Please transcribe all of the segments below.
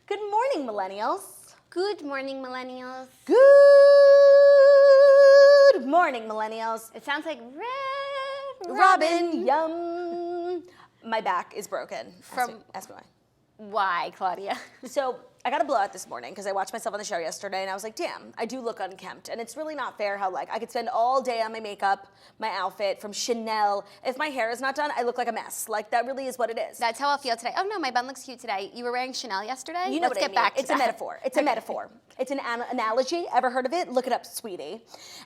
Good morning, millennials. Good morning, millennials. Good morning, millennials. It sounds like Red Robin, yum. My back is broken. Ask me why. Why, Claudia? So I got a blowout this morning because I watched myself on the show yesterday and I was like, damn, I do look unkempt. And it's really not fair how like I could spend all day on my makeup, my outfit from Chanel. If my hair is not done, I look like a mess. Like that really is what it is. That's how I'll feel today. Oh no, my bun looks cute today. You were wearing Chanel yesterday? You know Let's what I get mean. back to It's that. a metaphor. It's a metaphor. It's an analogy. Ever heard of it? Look it up, sweetie.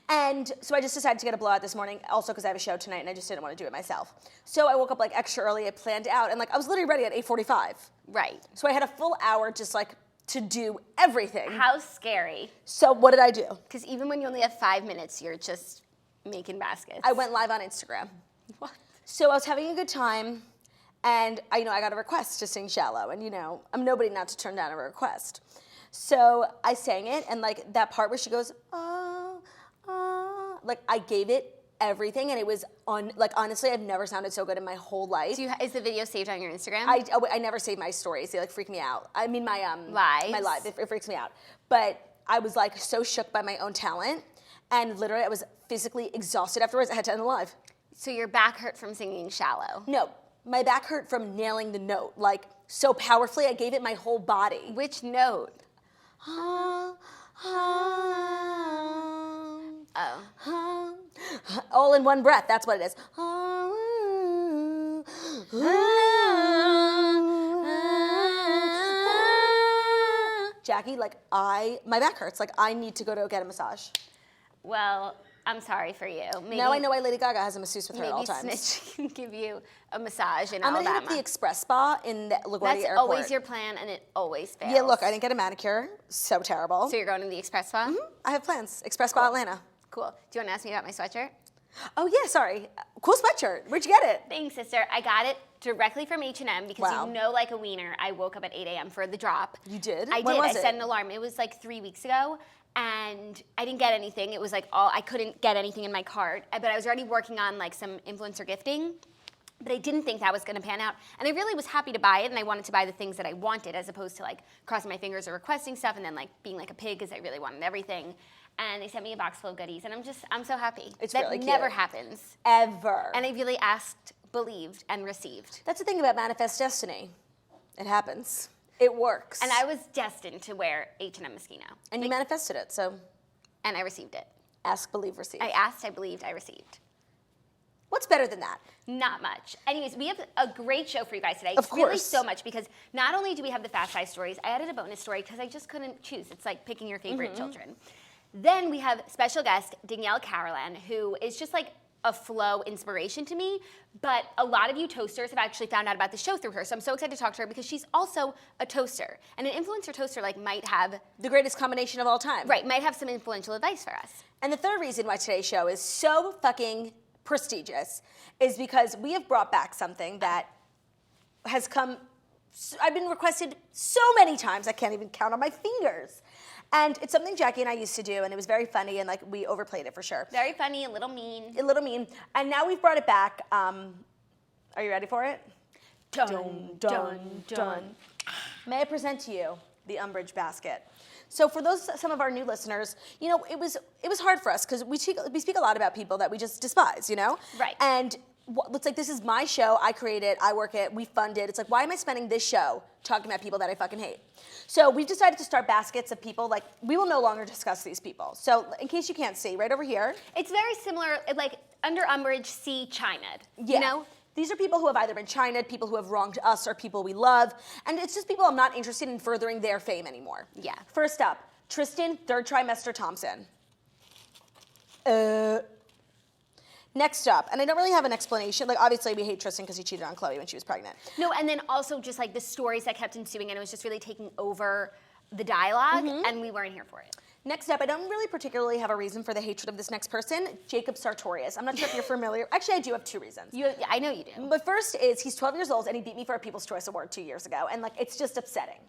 And so I just decided to get a blowout this morning, also because I have a show tonight and I just didn't want to do it myself. So I woke up like extra early. I planned out and like I was literally ready at 8:45. Right. So I had a full hour just like to do everything. How scary. So what did I do? Because even when you only have 5 minutes, you're just making baskets. I went live on Instagram. What? So I was having a good time, and I got a request to sing Shallow, and I'm nobody not to turn down a request. So I sang it, and like that part where she goes, oh, oh, like I gave it everything, and it was honestly, I've never sounded so good in my whole life. Is the video saved on your Instagram? I never save my stories. They like freak me out. I mean my lives. My live. It freaks me out. But I was like so shook by my own talent, and literally I was physically exhausted afterwards. I had to end the live. So your back hurt from singing Shallow? No, my back hurt from nailing the note like so powerfully. I gave it my whole body. Which note? All in one breath. That's what it is. Jackie, like my back hurts. Like I need to go to get a massage. Well, I'm sorry for you. Maybe, now I know why Lady Gaga has a masseuse with her at all times. Maybe Snitch can give you a massage in I'm Alabama. gonna hit up the Express Spa in the LaGuardia That's Airport. always your plan, and it always fails. Yeah, look, I didn't get a manicure. So terrible. So you're going to the Express Spa? Mm-hmm. I have plans. Express Spa Atlanta. Cool. Do you want to ask me about my sweatshirt? Oh yeah, sorry. Cool sweatshirt. Where'd you get it? Thanks, sister. I got it directly from H&M because Wow. you know, like a wiener, I woke up at 8 a.m. for the drop. You did? I When did. was I it? set an alarm. It was like 3 weeks ago, and I didn't get anything. It was like I couldn't get anything in my cart, but I was already working on like some influencer gifting. But I didn't think that was going to pan out. And I really was happy to buy it, and I wanted to buy the things that I wanted as opposed to like crossing my fingers or requesting stuff and then like being like a pig because I really wanted everything. And they sent me a box full of goodies, and I'm so happy. It's that really cute. never happens. Ever. And I really asked, believed, and received. That's the thing about manifest destiny. It happens. It works. And I was destined to wear H&M Moschino. And you manifested it, so And I received it. ask, believe, receive. I asked, I believed, I received. What's better than that? Not much. Anyways, we have a great show for you guys today. Of Really course. so much, because not only do we have the Fast Five stories, I added a bonus story because I just couldn't choose. It's like picking your favorite children. Then we have special guest Danielle Carolan, who is just like a flow inspiration to me, but a lot of you toasters have actually found out about the show through her, so I'm so excited to talk to her because she's also a toaster. And an influencer toaster like might have... The greatest combination of all time. Right, might have some influential advice for us. And the third reason why today's show is so fucking prestigious is because we have brought back something that has come... I've been requested so many times, I can't even count on my fingers. And it's something Jackie and I used to do, and it was very funny, and like we overplayed it for sure. Very funny, a little mean. A little mean. And now we've brought it back. Are you ready for it? Dun, dun, dun. May I present to you the umbrage basket? So for some of our new listeners, it was hard for us because we speak a lot about people that we just despise, Right. And it's like, this is my show, I create it, I work it, we fund it. It's like, why am I spending this show talking about people that I fucking hate? So we've decided to start baskets of people, like, we will no longer discuss these people. So in case you can't see, right over here. It's very similar, like under umbrage, see China'd, Yeah. you know? These are people who have either been China'd, people who have wronged us, or people we love. And it's just people I'm not interested in furthering their fame anymore. Yeah. First up, Tristan, third trimester Thompson. Next up, and I don't really have an explanation. Like, obviously, we hate Tristan because he cheated on Chloe when she was pregnant. No, and then also just like the stories that kept ensuing, and it was just really taking over the dialogue, and we weren't here for it. Next up, I don't really particularly have a reason for the hatred of this next person, Jacob Sartorius. I'm not sure if you're familiar. Actually, I do have two reasons. I know you do. But first is he's 12 years old, and he beat me for a People's Choice Award 2 years ago, and like it's just upsetting.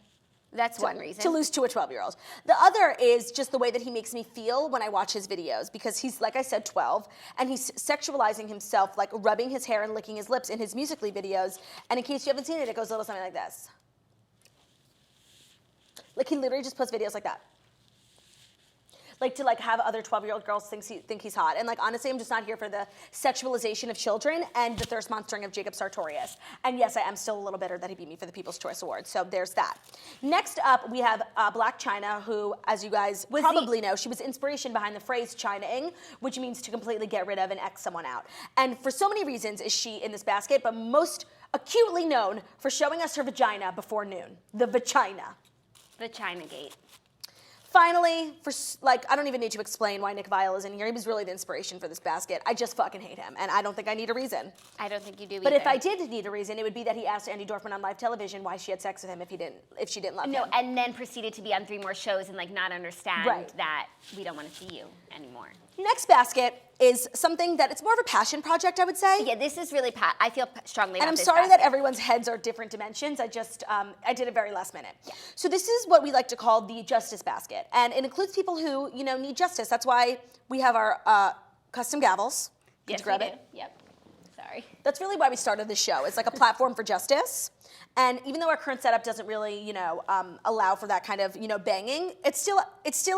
That's one reason. To lose to a 12-year-old. The other is just the way that he makes me feel when I watch his videos, because he's, like I said, 12, and he's sexualizing himself, like rubbing his hair and licking his lips in his Musical.ly videos. And in case you haven't seen it, it goes a little something like this. Like, he literally just posts videos like that. Like, to like have other 12-year-old girls think he's hot. And like, honestly, I'm just not here for the sexualization of children and the thirst monstering of Jacob Sartorius. And yes, I am still a little bitter that he beat me for the People's Choice Award. So there's that. Next up, we have Black China, who, as you guys probably know, she was inspiration behind the phrase China-ing, which means to completely get rid of and X someone out. And for so many reasons is she in this basket, but most acutely known for showing us her vagina before noon. The vagina. Vagina gate. Finally, I don't even need to explain why Nick Viall is in here. He was really the inspiration for this basket. I just fucking hate him, and I don't think I need a reason. I don't think you do either. But if I did need a reason, it would be that he asked Andy Dorfman on live television why she had sex with him if she didn't love him. No, and then proceeded to be on 3 more shows and like not understand that we don't want to see you anymore. Next basket is something that it's more of a passion project, I would say. Yeah, this is really, I feel strongly about And I'm this sorry basket. that everyone's heads are different dimensions. I did it very last minute. Yeah. So this is what we like to call the justice basket. And it includes people who, need justice. That's why we have our custom gavels. Did you grab it? Yep. Sorry. That's really why we started this show. It's like a platform for justice. And even though our current setup doesn't really, allow for that kind of, banging, it still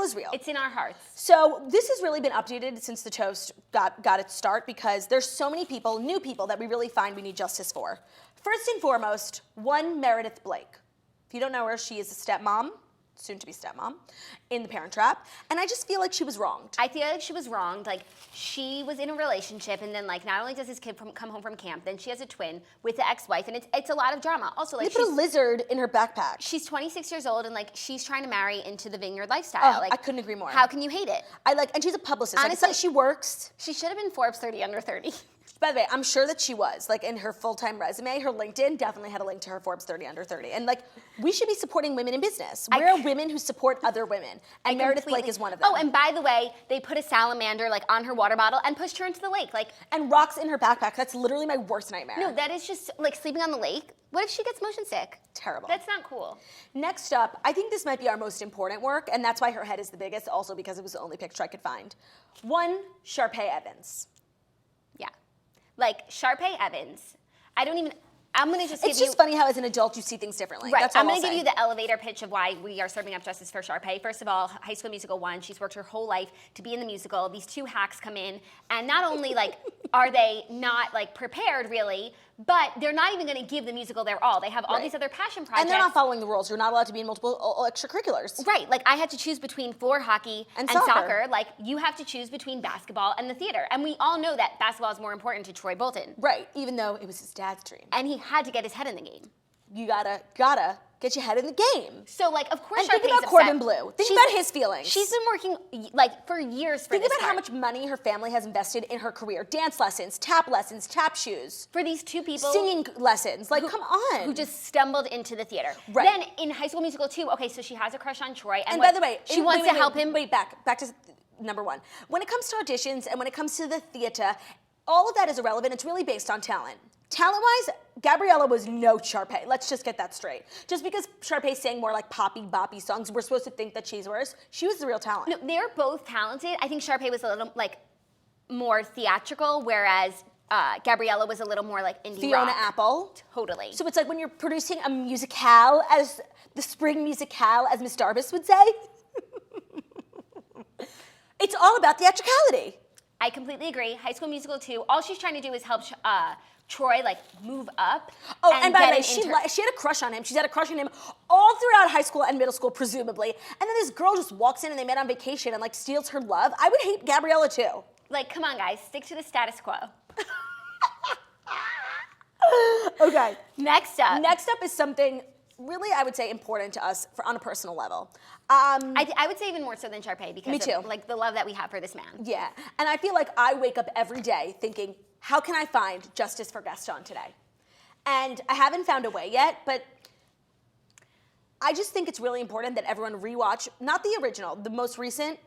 is real. It's in our hearts. So this has really been updated since the toast got its start because there's so many people, new people, that we really find we need justice for. First and foremost, one Meredith Blake. If you don't know her, she is a stepmom, soon to be stepmom, in The Parent Trap. And I just feel like she was wronged. I feel like she was wronged. Like, she was in a relationship, and then like not only does this kid come home from camp, then she has a twin with the ex-wife, and it's a lot of drama. Also, like, they put a lizard in her backpack. She's 26 years old, and like she's trying to marry into the vineyard lifestyle. Oh, like, I couldn't agree more. How can you hate it? And she's a publicist. Honestly, like, she works. She should have been Forbes 30 under 30. By the way, I'm sure that she was. Like, in her full-time resume, her LinkedIn definitely had a link to her Forbes 30 under 30. And like, we should be supporting women in business. We're women who support other women. And Meredith Blake is one of them. Oh, and by the way, they put a salamander like on her water bottle and pushed her into the lake. Like, and rocks in her backpack. That's literally my worst nightmare. No, that is just like sleeping on the lake. What if she gets motion sick? Terrible. That's not cool. Next up, I think this might be our most important work, and that's why her head is the biggest, also because it was the only picture I could find. One, Sharpay Evans. Yeah. Like, Sharpay Evans, I'm going to just give you... It's just funny how as an adult you see things differently. Right, That's all I'm going I'll to give say. you the elevator pitch of why we are serving up justice for Sharpay. First of all, High School Musical 1, she's worked her whole life to be in the musical. These 2 hacks come in, and not only, like, are they not, like, prepared, really, but they're not even going to give the musical their all. They have all these other passion projects. And they're not following the rules. You're not allowed to be in multiple extracurriculars. Right, like I had to choose between floor hockey and soccer. Like, you have to choose between basketball and the theater. And we all know that basketball is more important to Troy Bolton. Right, even though it was his dad's dream. And he had to get his head in the game. You gotta get your head in the game. So, like, of course, and think Sharpay's about upset. Corbin Bleu. Think about his feelings. She's been working, like, for years for Think this about how part. much money her family has invested in her career. Dance lessons, tap shoes. For these 2 people. Singing lessons. Like, come on. Who just stumbled into the theater. Right. Then, in High School Musical 2, okay, so she has a crush on Troy. And by the way, she wants to help him. Wait, back to number 1. When it comes to auditions and when it comes to the theater, all of that is irrelevant. It's really based on talent. Talent-wise, Gabriella was no Sharpay. Let's just get that straight. Just because Sharpay sang more like poppy, boppy songs, we're supposed to think that she's worse. She was the real talent. No, they're both talented. I think Sharpay was a little, like, more theatrical, whereas Gabriella was a little more, like, indie Fiona rock. Apple. Totally. So it's like when you're producing a musicale, as the spring musicale, as Miss Darbus would say. It's all about theatricality. I completely agree. High School Musical 2, all she's trying to do is help Troy, like, move up. Oh, and by the way, she had a crush on him. She's had a crush on him all throughout high school and middle school, presumably. And then this girl just walks in and they met on vacation and, like, steals her love. I would hate Gabriella, too. Like, come on, guys. Stick to the status quo. Okay. Next up is something really, I would say, important to us on a personal level. I would say even more so than Sharpay because of, like, the love that we have for this man. Yeah, and I feel like I wake up every day thinking, how can I find justice for Gaston today? And I haven't found a way yet, but I just think it's really important that everyone rewatch, not the original, the most recent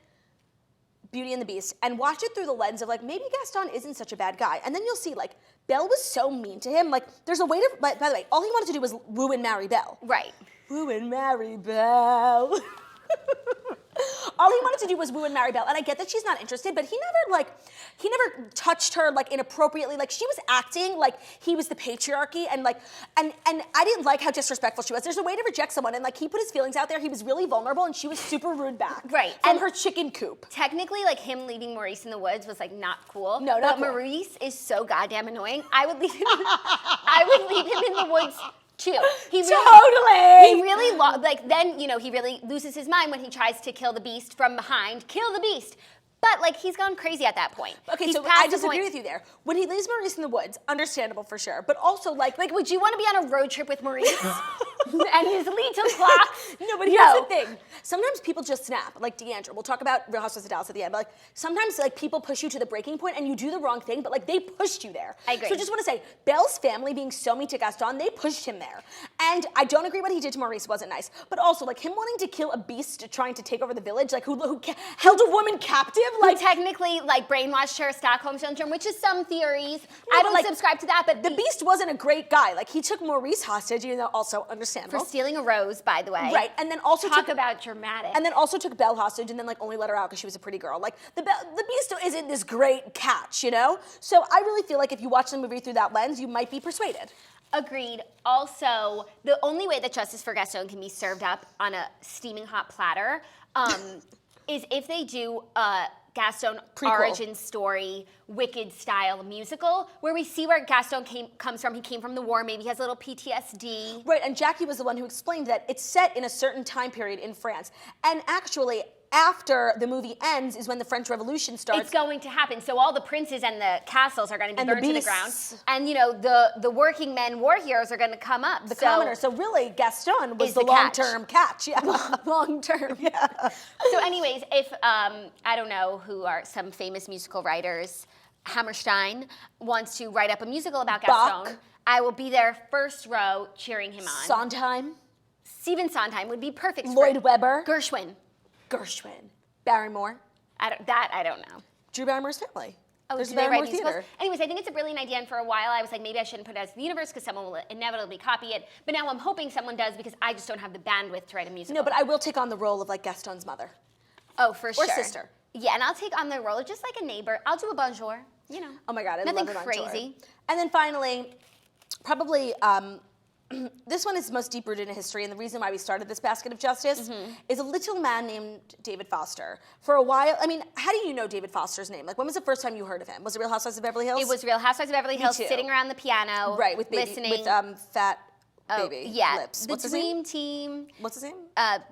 Beauty and the Beast, and watch it through the lens of, like, maybe Gaston isn't such a bad guy. And then you'll see, like, Belle was so mean to him. Like, there's a way to, by the way, all he wanted to do was woo and marry Belle. Right. Woo and marry Belle. All he wanted to do was woo and marry Belle, and I get that she's not interested, but he never touched her like inappropriately. Like she was acting like he was the patriarchy, and I didn't like how disrespectful she was. There's a way to reject someone, and like he put his feelings out there. He was really vulnerable, and she was super rude back. Right. From her chicken coop. Technically, like him leaving Maurice in the woods was like not cool. No, not but cool. Maurice is so goddamn annoying. I would leave him in the woods too. He really then he really loses his mind when he tries to kill the beast from behind. Kill the beast. But like he's gone crazy at that point. Okay, so I disagree with you there. When he leaves Maurice in the woods, understandable for sure. But also like would you want to be on a road trip with Maurice? And his little clock? No, but here's the thing. Sometimes people just snap, like Deandra. We'll talk about Real Housewives of Dallas at the end, but like sometimes like people push you to the breaking point and you do the wrong thing, but like they pushed you there. I agree. So I just want to say, Belle's family being so mean to Gaston, they pushed him there. And I don't agree what he did to Maurice wasn't nice. But also like him wanting to kill a beast trying to take over the village, like who held a woman captive, like technically like brainwashed her, Stockholm syndrome, which is some theories. I don't subscribe to that, but the beast wasn't a great guy. Like he took Maurice hostage, even though also understandable. For stealing a rose, by the way. Right, and then also talk about dramatic. And then also took Belle hostage, and then like only let her out because she was a pretty girl. Like the beast isn't this great catch, you know. So I really feel like if you watch the movie through that lens, you might be persuaded. Agreed. Also, the only way that justice for Gaston can be served up on a steaming hot platter is if they do a Gaston origin story, Wicked style musical, where we see where Gaston comes from. He came from the war, maybe he has a little PTSD. Right, and Jackie was the one who explained that it's set in a certain time period in France. And actually, after the movie ends is when the French Revolution starts. It's going to happen. So all the princes and the castles are going to be burned to the ground. And the working men war heroes are going to come up. The commoners. So really, Gaston was the long-term catch. Yeah. Long-term. Yeah. So anyways, if, I don't know who are some famous musical writers, Hammerstein wants to write up a musical about Gaston, Bach. I will be there first row cheering him on. Sondheim. Stephen Sondheim would be perfect. Lloyd Webber. Gershwin. Barrymore. I don't know. Drew Barrymore's family. Oh, there's do a they Barrymore write musicals? theater. Anyways, I think it's a brilliant idea, and for a while I was like, maybe I shouldn't put it as the universe because someone will inevitably copy it. But now I'm hoping someone does because I just don't have the bandwidth to write a musical. No, but I will take on the role of like Gaston's mother. Oh, for sure. Or sister. Yeah, and I'll take on the role of just like a neighbor. I'll do a bonjour, you know. Oh my God, I Nothing love it. crazy. And then finally, probably this one is most deep-rooted in history, and the reason why we started this basket of justice is a little man named David Foster. For a while, I mean, how do you know David Foster's name? Like, when was the first time you heard of him? Was it Real Housewives of Beverly Hills? It was Real Housewives of Beverly Hills, too. sitting around the piano, Right, with baby, listening. with fat baby lips. The What's his name? Dream Team. What's his name?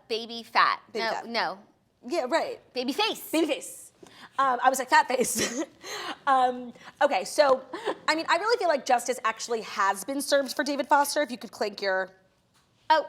Baby Fat. Baby no, Fat. no. Yeah, right. Baby Face. Babyface. I was like, fat face. Okay, so, I mean, I really feel like justice actually has been served for David Foster, if you could clink your... Oh.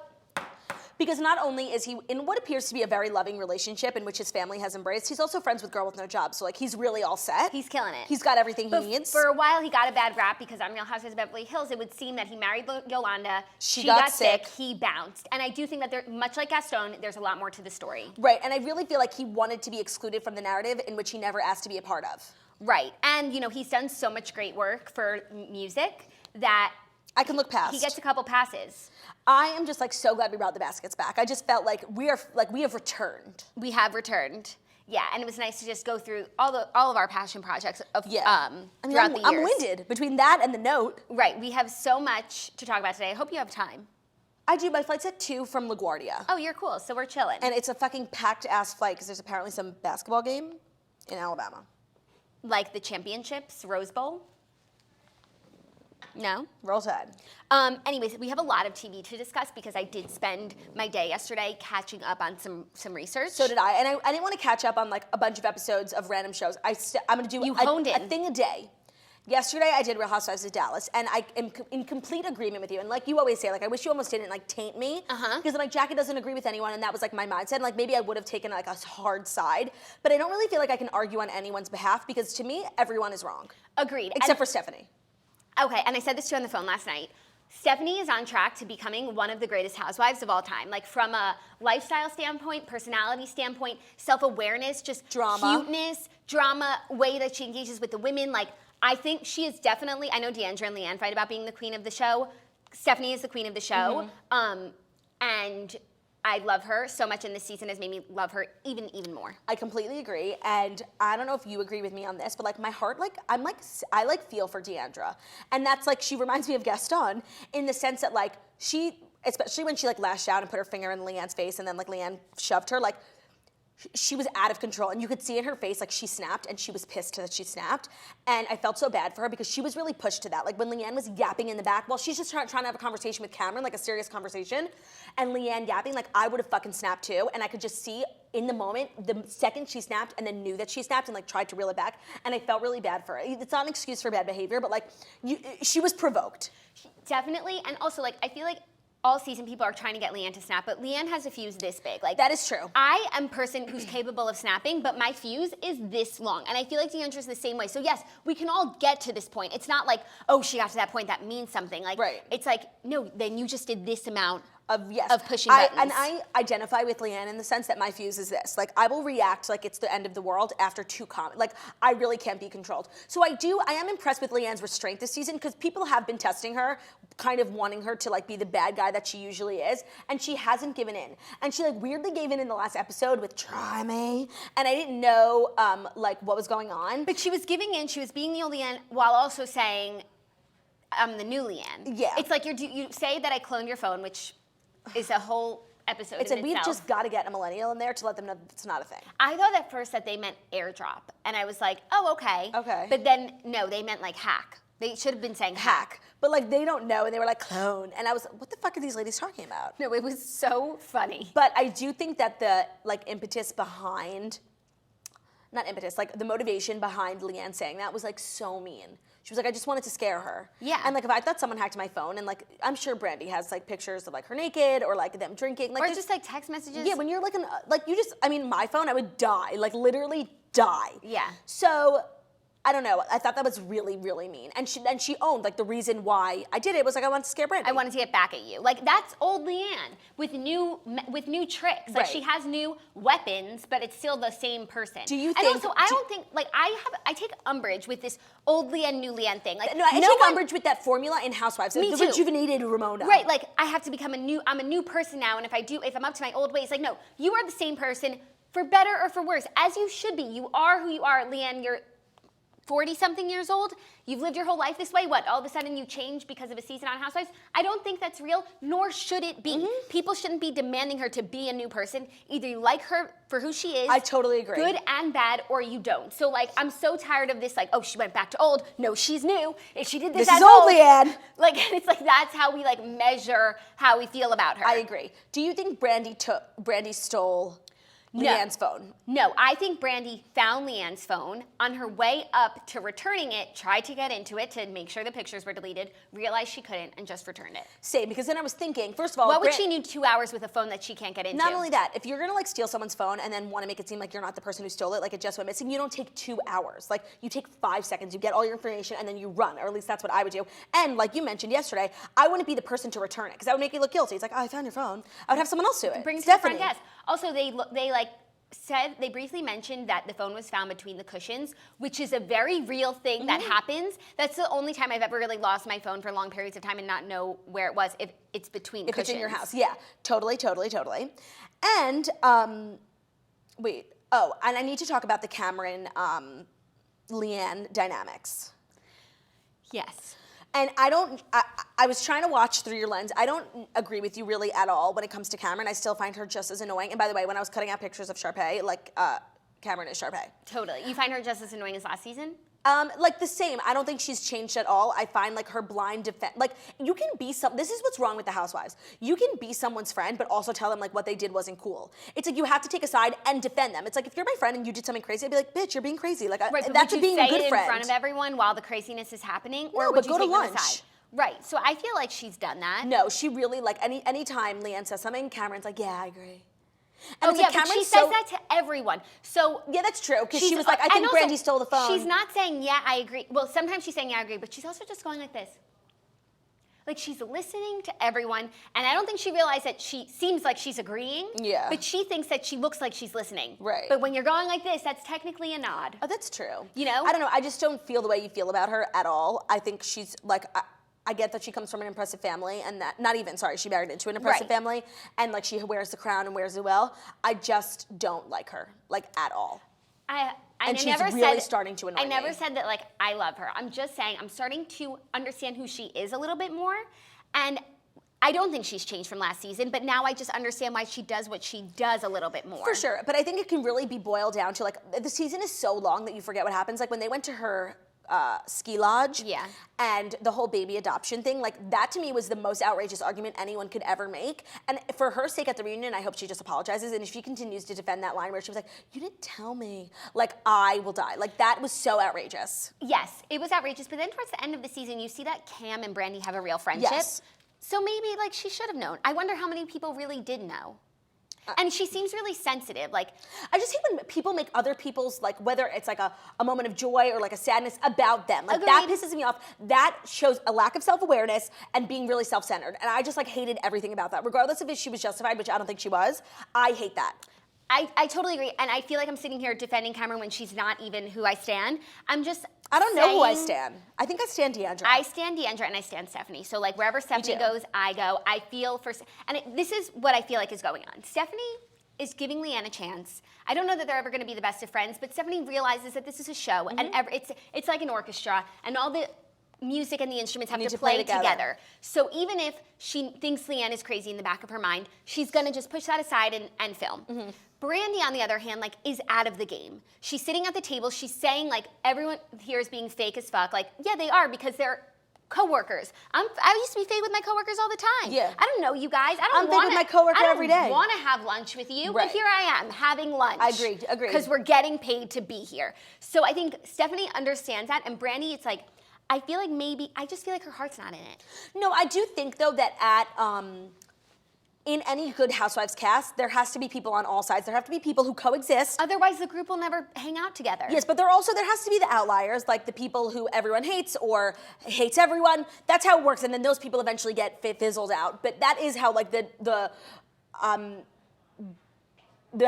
Because not only is he in what appears to be a very loving relationship in which his family has embraced, he's also friends with Girl with No Job. So, like, he's really all set. He's killing it. He's got everything he needs. For a while, he got a bad rap because on Real Housewives of Beverly Hills, it would seem that he married Yolanda. She got sick. He bounced. And I do think that there, much like Gaston, there's a lot more to the story. Right, and I really feel like he wanted to be excluded from the narrative in which he never asked to be a part of. Right, and, you know, he's done so much great work for music that... I can look past. He gets a couple passes. I am just like so glad we brought the baskets back. I just felt like we have returned. We have returned. Yeah, and it was nice to just go through all of our passion projects of throughout the years. I'm winded between that and the note. Right, we have so much to talk about today. I hope you have time. I do. My flight's at 2 from LaGuardia. Oh, you're cool. So we're chilling. And it's a fucking packed ass flight because there's apparently some basketball game in Alabama. Like the championships, Rose Bowl? No? Roll Tide. Anyways, we have a lot of TV to discuss because I did spend my day yesterday catching up on some research. So did I. And I didn't want to catch up on like a bunch of episodes of random shows. I'm going to do a thing a day. Yesterday I did Real Housewives of Dallas, and I am in complete agreement with you. And like you always say, like I wish you almost didn't like taint me, because like Jackie doesn't agree with anyone, and that was like my mindset. And like maybe I would have taken like a hard side, but I don't really feel like I can argue on anyone's behalf because to me everyone is wrong. Agreed. Except for Stephanie. Okay, and I said this to you on the phone last night. Stephanie is on track to becoming one of the greatest housewives of all time. Like from a lifestyle standpoint, personality standpoint, self-awareness, just cuteness, drama, way that she engages with the women. Like I think she is definitely, I know Deandra and Leanne fight about being the queen of the show. Stephanie is the queen of the show. And I love her so much, and this season has made me love her even more. I completely agree, and I don't know if you agree with me on this, but like my heart, like I like feel for Deandra, and that's like she reminds me of Gaston in the sense that like she, especially when she like lashed out and put her finger in Leanne's face, and then like Leanne shoved her, like she was out of control, and you could see in her face like she snapped, and she was pissed that she snapped, and I felt so bad for her because she was really pushed to that. Like when Leanne was yapping in the back, while she's just trying to have a conversation with Cameron, like a serious conversation, and Leanne yapping, like I would have fucking snapped too, and I could just see in the moment, the second she snapped, and then knew that she snapped and like tried to reel it back, and I felt really bad for her. It's not an excuse for bad behavior, but like she was provoked. Definitely, and also like I feel like all season people are trying to get Leanne to snap, but Leanne has a fuse this big. Like that is true. I am a person who's capable of snapping, but my fuse is this long. And I feel like Deandra's the same way. So yes, we can all get to this point. It's not like, oh, she got to that point, that means something. Like right. It's like, no, then you just did this amount of pushing buttons. buttons. And I identify with Leanne in the sense that my fuse is this. Like, I will react like it's the end of the world after 2 comments. Like, I really can't be controlled. So I am impressed with Leanne's restraint this season because people have been testing her, kind of wanting her to like be the bad guy that she usually is, and she hasn't given in. And she like weirdly gave in the last episode with "try me," and I didn't know like what was going on. But she was giving in. She was being the old Leanne while also saying, "I'm the new Leanne." Yeah. It's like you say that I cloned your phone, which is a whole episode. It's like we've just got to get a millennial in there to let them know that it's not a thing. I thought at first that they meant airdrop, and I was like, oh, okay. Okay. But then no, they meant like hack. They should have been saying hack. But like they don't know, and they were like clone, and I was, what the fuck are these ladies talking about? No, it was so funny. But I do think that the like impetus behind, not impetus, like the motivation behind Leanne saying that was like so mean. She was like, I just wanted to scare her. Yeah. And like if I thought someone hacked my phone, and like I'm sure Brandy has like pictures of like her naked or like them drinking, like or just like text messages. Yeah, when you're like like you just, I mean, my phone, I would die, like literally die. Yeah. So I don't know. I thought that was really, really mean. And she owned like the reason why I did it was like I wanted to scare Brandy. I wanted to get back at you. Like that's old Leanne with new tricks. Like right. She has new weapons, but it's still the same person. Do you and think? Also, I don't think like I take umbrage with this old Leanne, new Leanne thing. Like no, I take umbrage with that formula in Housewives. Me the too. Rejuvenated Ramona. Right. Like I have to become I'm a new person now, and if I'm up to my old ways, like no, you are the same person for better or for worse, as you should be. You are who you are, Leanne. You're 40-something years old, you've lived your whole life this way, what, all of a sudden you change because of a season on Housewives? I don't think that's real, nor should it be. Mm-hmm. People shouldn't be demanding her to be a new person. Either you like her for who she is. I totally agree. Good and bad, or you don't. So like, I'm so tired of this, like, oh, she went back to old. No, she's new. If she did this is as old, Leanne. Like, it's like, that's how we like measure how we feel about her. I agree. Do you think Brandy stole Leanne's phone? No, I think Brandy found Leanne's phone on her way up to returning it, tried to get into it to make sure the pictures were deleted, realized she couldn't, and just returned it. Same, because then I was thinking, first of all, what would she need 2 hours with a phone that she can't get into? Not only that, if you're gonna like steal someone's phone and then want to make it seem like you're not the person who stole it, like it just went missing, you don't take 2 hours. Like you take 5 seconds, you get all your information, and then you run, or at least that's what I would do. And like you mentioned yesterday, I wouldn't be the person to return it because that would make me look guilty. It's like, oh, I found your phone. I would have someone else do it. Bring it to the front desk. Also, they briefly mentioned that the phone was found between the cushions, which is a very real thing that happens. That's the only time I've ever really lost my phone for long periods of time and not know where it was, if it's between cushions. If it's in your house, yeah, totally. And, and I need to talk about the Cameron, Leanne dynamics. Yes. And I was trying to watch through your lens. I don't agree with you really at all when it comes to Cameron. I still find her just as annoying. And by the way, when I was cutting out pictures of Sharpay, like, Cameron is Sharpay. Totally. You find her just as annoying as last season? Like the same. I don't think she's changed at all. I find like her blind defense. Like you can be this is what's wrong with the Housewives. You can be someone's friend, but also tell them like what they did wasn't cool. It's like you have to take a side and defend them. It's like if you're my friend and you did something crazy, I'd be like, bitch, you're being crazy. Like right, that's being a good it friend. In front of everyone while the craziness is happening, or no, would but you go take to them lunch. aside? Right. So I feel like she's done that. No, she really like anytime Leanne says something, Cameron's like, yeah, I agree. And but she says that to everyone. So yeah, that's true. Because she was like, I think Brandy stole the phone. She's not saying, yeah, I agree. Well, sometimes she's saying, yeah, I agree, but she's also just going like this. Like she's listening to everyone, and I don't think she realized that she seems like she's agreeing. Yeah. But she thinks that she looks like she's listening. Right. But when you're going like this, that's technically a nod. Oh, that's true. You know? I don't know. I just don't feel the way you feel about her at all. I think she's like, I get that she comes from an impressive family, and that, not even, sorry, she married into an impressive family, and like she wears the crown and wears it well. I just don't like her, like at all. And she's really starting to annoy me. I never said that, like, I love her. I'm just saying I'm starting to understand who she is a little bit more. And I don't think she's changed from last season, but now I just understand why she does what she does a little bit more. For sure. But I think it can really be boiled down to, like, the season is so long that you forget what happens. Like, when they went to her ski lodge and the whole baby adoption thing, like, that to me was the most outrageous argument anyone could ever make. And for her sake at the reunion, I hope she just apologizes. And if she continues to defend that line where she was like, you didn't tell me, like, I will die. Like, that was so outrageous. Yes, it was outrageous. But then towards the end of the season, you see that Cam and Brandy have a real friendship. Yes. So maybe, like, she should have known. I wonder how many people really did know. And she seems really sensitive. Like, I just hate when people make other people's, like, whether it's like a moment of joy or like a sadness about them. Like, that pisses me off. That shows a lack of self-awareness and being really self-centered. And I just, like, hated everything about that. Regardless of if she was justified, which I don't think she was, I hate that. I totally agree. And I feel like I'm sitting here defending Cameron when she's not even who I stan. I don't know who I stan. I think I stan D'Andra. I stan D'Andra and I stan Stephanie. So, like, wherever Stephanie goes, I go. I feel for... And this is what I feel like is going on. Stephanie is giving Leanne a chance. I don't know that they're ever going to be the best of friends, but Stephanie realizes that this is a show. And it's like an orchestra. And all the music and the instruments have to play together. So even if she thinks Leanne is crazy in the back of her mind, she's going to just push that aside and film. Brandy, on the other hand, like, is out of the game. She's sitting at the table. She's saying, like, everyone here is being fake as fuck. Like, yeah, they are, because they're coworkers. I used to be fake with my coworkers all the time. Yeah. I don't know you guys. I'm fake with my coworker every day. I don't want to have lunch with you, but here I am having lunch. I agree. Because we're getting paid to be here. So I think Stephanie understands that, and Brandy, it's like, I feel like I just feel like her heart's not in it. No, I do think, though, that in any good Housewives cast, there has to be people on all sides. There have to be people who coexist. Otherwise, the group will never hang out together. Yes, but there has to be the outliers, like the people who everyone hates or hates everyone. That's how it works, and then those people eventually get fizzled out. But that is how, like, the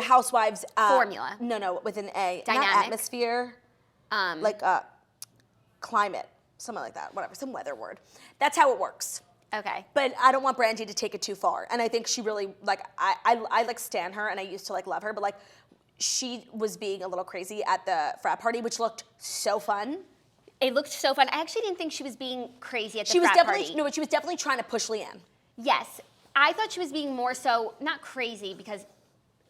Housewives formula. No, with an A. Dynamic. Not atmosphere. Climate, something like that. Whatever, some weather word. That's how it works. Okay. But I don't want Brandy to take it too far. And I think she really, like, I like stan her and I used to, like, love her, but, like, she was being a little crazy at the frat party, which looked so fun. It looked so fun. I actually didn't think she was being crazy at the frat party. No, but she was definitely trying to push Leanne. Yes. I thought she was being more so, not crazy, because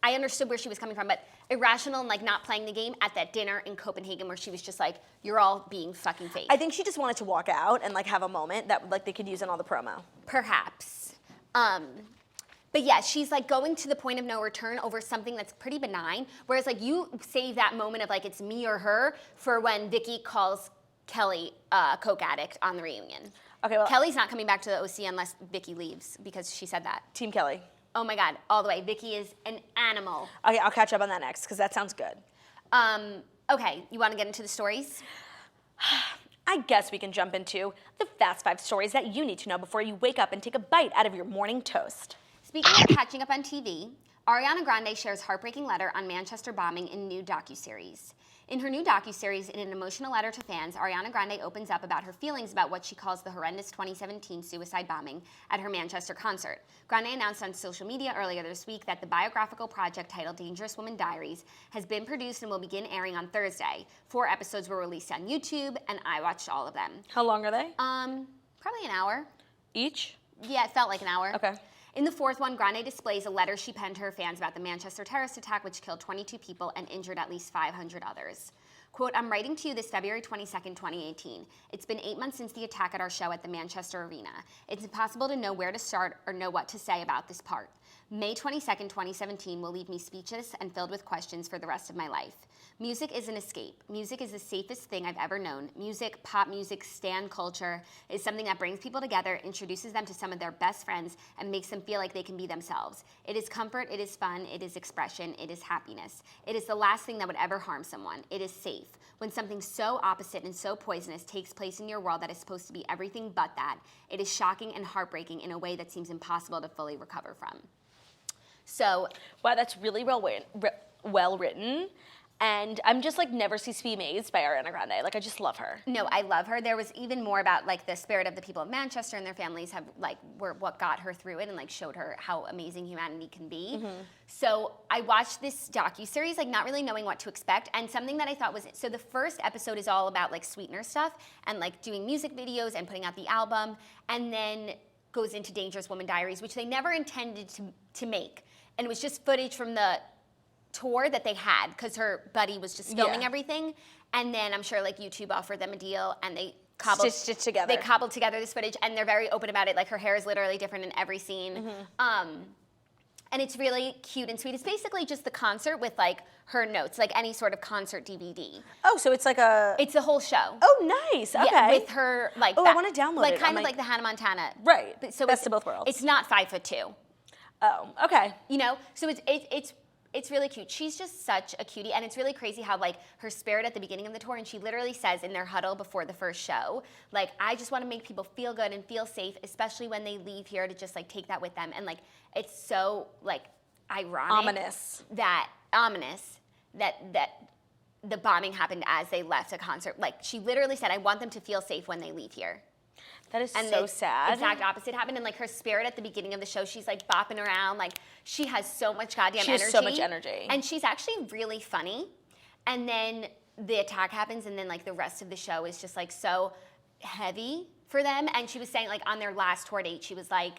I understood where she was coming from, but irrational and, like, not playing the game at that dinner in Copenhagen where she was just like, you're all being fucking fake. I think she just wanted to walk out and, like, have a moment that, like, they could use in all the promo. Perhaps. But yeah, she's, like, going to the point of no return over something that's pretty benign, whereas, like, you save that moment of, like, it's me or her for when Vicky calls Kelly a coke addict on the reunion. Okay, well, Kelly's not coming back to the OC unless Vicky leaves, because she said that. Team Kelly. Oh my God, all the way. Vicky is an animal. Okay, I'll catch up on that next, because that sounds good. Okay, you want to get into the stories? I guess we can jump into the Fast 5 stories that you need to know before you wake up and take a bite out of your morning toast. Speaking of catching up on TV, Ariana Grande shares heartbreaking letter on Manchester bombing in new Docu-Series. In her new docuseries, in an emotional letter to fans, Ariana Grande opens up about her feelings about what she calls the horrendous 2017 suicide bombing at her Manchester concert. Grande announced on social media earlier this week that the biographical project titled Dangerous Woman Diaries has been produced and will begin airing on Thursday. 4 episodes were released on YouTube, and I watched all of them. How long are they? Probably an hour. Each? Yeah, it felt like an hour. Okay. In the 4th one, Grande displays a letter she penned to her fans about the Manchester terrorist attack, which killed 22 people and injured at least 500 others. Quote, I'm writing to you this February 22nd, 2018. It's been 8 months since the attack at our show at the Manchester Arena. It's impossible to know where to start or know what to say about this part. May 22nd, 2017 will leave me speechless and filled with questions for the rest of my life. Music is an escape. Music is the safest thing I've ever known. Music, pop music, stan culture is something that brings people together, introduces them to some of their best friends, and makes them feel like they can be themselves. It is comfort, it is fun, it is expression, it is happiness. It is the last thing that would ever harm someone. It is safe. When something so opposite and so poisonous takes place in your world that is supposed to be everything but that, it is shocking and heartbreaking in a way that seems impossible to fully recover from. So, wow, that's really well written. And I'm just like never cease to be amazed by Ariana Grande. Like I just love her. No, I love her. There was even more about like the spirit of the people of Manchester and their families were what got her through it and like showed her how amazing humanity can be. So I watched this docu-series like not really knowing what to expect, and something that I thought was, so the first episode is all about like Sweetener stuff and like doing music videos and putting out the album, and then goes into Dangerous Woman Diaries, which they never intended to make. And it was just footage from the tour that they had because her buddy was just filming everything, and then I'm sure like YouTube offered them a deal and they stitched it together. They cobbled together this footage, and they're very open about it. Like her hair is literally different in every scene, and it's really cute and sweet. It's basically just the concert with like her notes, like any sort of concert DVD. Oh, so it's like it's the whole show. Oh, nice. Okay. Yeah, with her like. I want to download like it. kind of like the Hannah Montana. Right. So Best of both worlds. It's not 5'2". Oh, okay. You know, so it's really cute. She's just such a cutie, and it's really crazy how like her spirit at the beginning of the tour, and she literally says in their huddle before the first show, like, I just want to make people feel good and feel safe, especially when they leave here, to just like take that with them. And like it's so like ironic, ominous that the bombing happened as they left a concert. Like she literally said, I want them to feel safe when they leave here. That is so sad. Exact opposite happened, and like her spirit at the beginning of the show, she's like bopping around, like she has so much goddamn energy. She has so much energy. And she's actually really funny. And then the attack happens, and then like the rest of the show is just like so heavy for them. And she was saying like on their last tour date, she was like,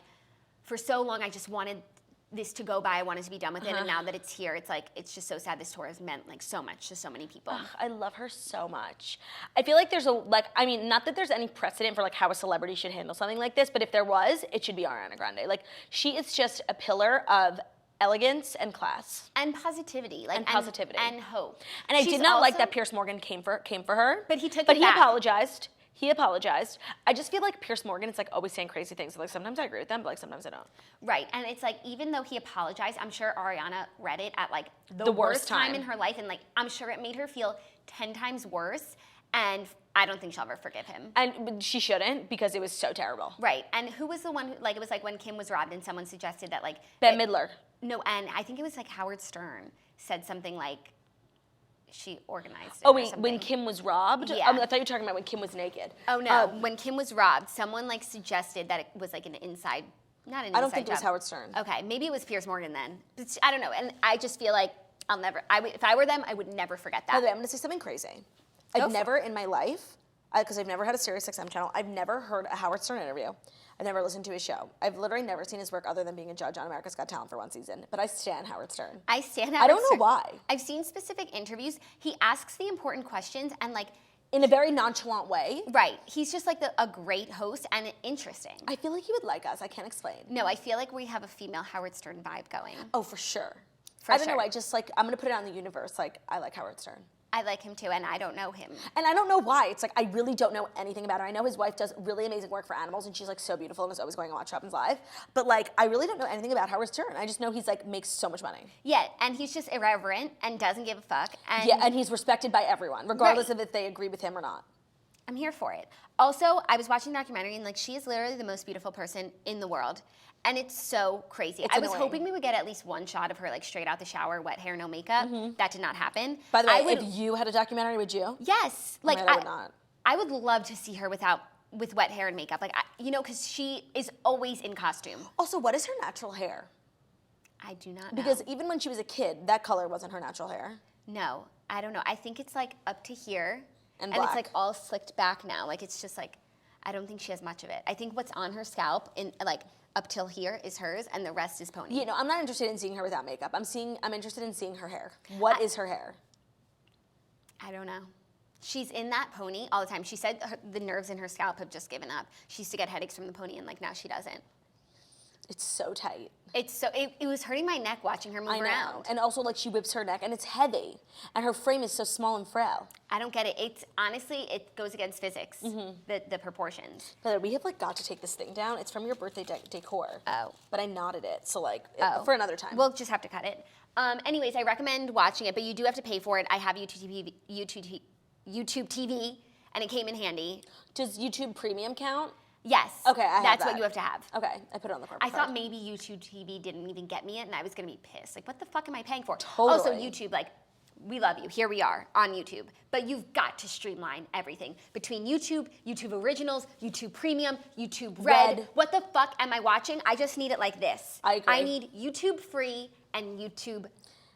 for so long I just wanted this to go by. I wanted to be done with it, and now that it's here, it's like it's just so sad. This tour has meant like so much to so many people. Ugh, I love her so much. I feel like there's not that there's any precedent for like how a celebrity should handle something like this, but if there was, it should be Ariana Grande. Like she is just a pillar of elegance and class and positivity, like and hope. And I did not like that Piers Morgan came for her, but he he apologized. He apologized. I just feel like Piers Morgan is like always saying crazy things. Like sometimes I agree with them, but like sometimes I don't. Right, and it's like even though he apologized, I'm sure Ariana read it at like the worst time in her life, and like I'm sure it made her feel 10 times worse. And I don't think she'll ever forgive him. And she shouldn't, because it was so terrible. Right, and who was the one who, like, it was like when Kim was robbed and someone suggested that like Bette Midler. No, and I think it was like Howard Stern said something like she organized it. Oh wait, when Kim was robbed? Yeah. I thought you were talking about when Kim was naked. Oh no, when Kim was robbed, someone like suggested that it was like an inside, not an inside I don't think job. It was Howard Stern. Okay, maybe it was Piers Morgan then. But I don't know, and I just feel like if I were them, I would never forget that. By the way, I'm gonna say something crazy. I've never in my life, because I've never had a Sirius XM channel, I've never heard a Howard Stern interview. I've never listened to his show. I've literally never seen his work other than being a judge on America's Got Talent for one season. But I stan Howard Stern. I stan Howard Stern. I don't know why. I've seen specific interviews. He asks the important questions and like in a very nonchalant way. Right. He's just like a great host and interesting. I feel like he would like us. I can't explain. No, I feel like we have a female Howard Stern vibe going. Oh, for sure. I don't know. I just like, I'm going to put it out in the universe. Like, I like Howard Stern. I like him too, and I don't know him. And I don't know why. It's like, I really don't know anything about her. I know his wife does really amazing work for animals, and she's like so beautiful and is always going to watch Chopin's live. But like, I really don't know anything about Howard Stern. I just know he's like, makes so much money. Yeah, and he's just irreverent and doesn't give a fuck. And yeah, and he's respected by everyone, regardless of if they agree with him or not. I'm here for it. Also, I was watching the documentary, and like, she is literally the most beautiful person in the world. And it's so crazy. I was hoping we would get at least one shot of her like straight out the shower, wet hair, no makeup. That did not happen. By the way, if you had a documentary, would you? Yes. Like, I would not. I would love to see her with wet hair and makeup. Like, because she is always in costume. Also, what is her natural hair? I do not know. Because even when she was a kid, that color wasn't her natural hair. No, I don't know. I think it's like up to here. And it's like all slicked back now. Like, it's just like, I don't think she has much of it. I think what's on her scalp in like up till here is hers, and the rest is pony. You know, I'm not interested in seeing her without makeup. I'm interested in seeing her hair. What is her hair? I don't know. She's in that pony all the time. She said the nerves in her scalp have just given up. She used to get headaches from the pony, and like now she doesn't. It's so tight. It was hurting my neck watching her move around. And also like she whips her neck, and it's heavy, and her frame is so small and frail. I don't get it. It's honestly, it goes against physics, the proportions. But we have like got to take this thing down. It's from your birthday decor. Oh. But I knotted it, so like for another time. We'll just have to cut it. Anyways, I recommend watching it, but you do have to pay for it. I have YouTube TV, and it came in handy. Does YouTube Premium count? Yes. Okay, That's what you have to have. Okay, I put it on the corporate I thought maybe YouTube TV didn't even get me it, and I was going to be pissed. Like, what the fuck am I paying for? Totally. Also, YouTube, like, we love you. Here we are on YouTube. But you've got to streamline everything. Between YouTube, YouTube Originals, YouTube Premium, YouTube Red. What the fuck am I watching? I just need it like this. I agree. I need YouTube Free and YouTube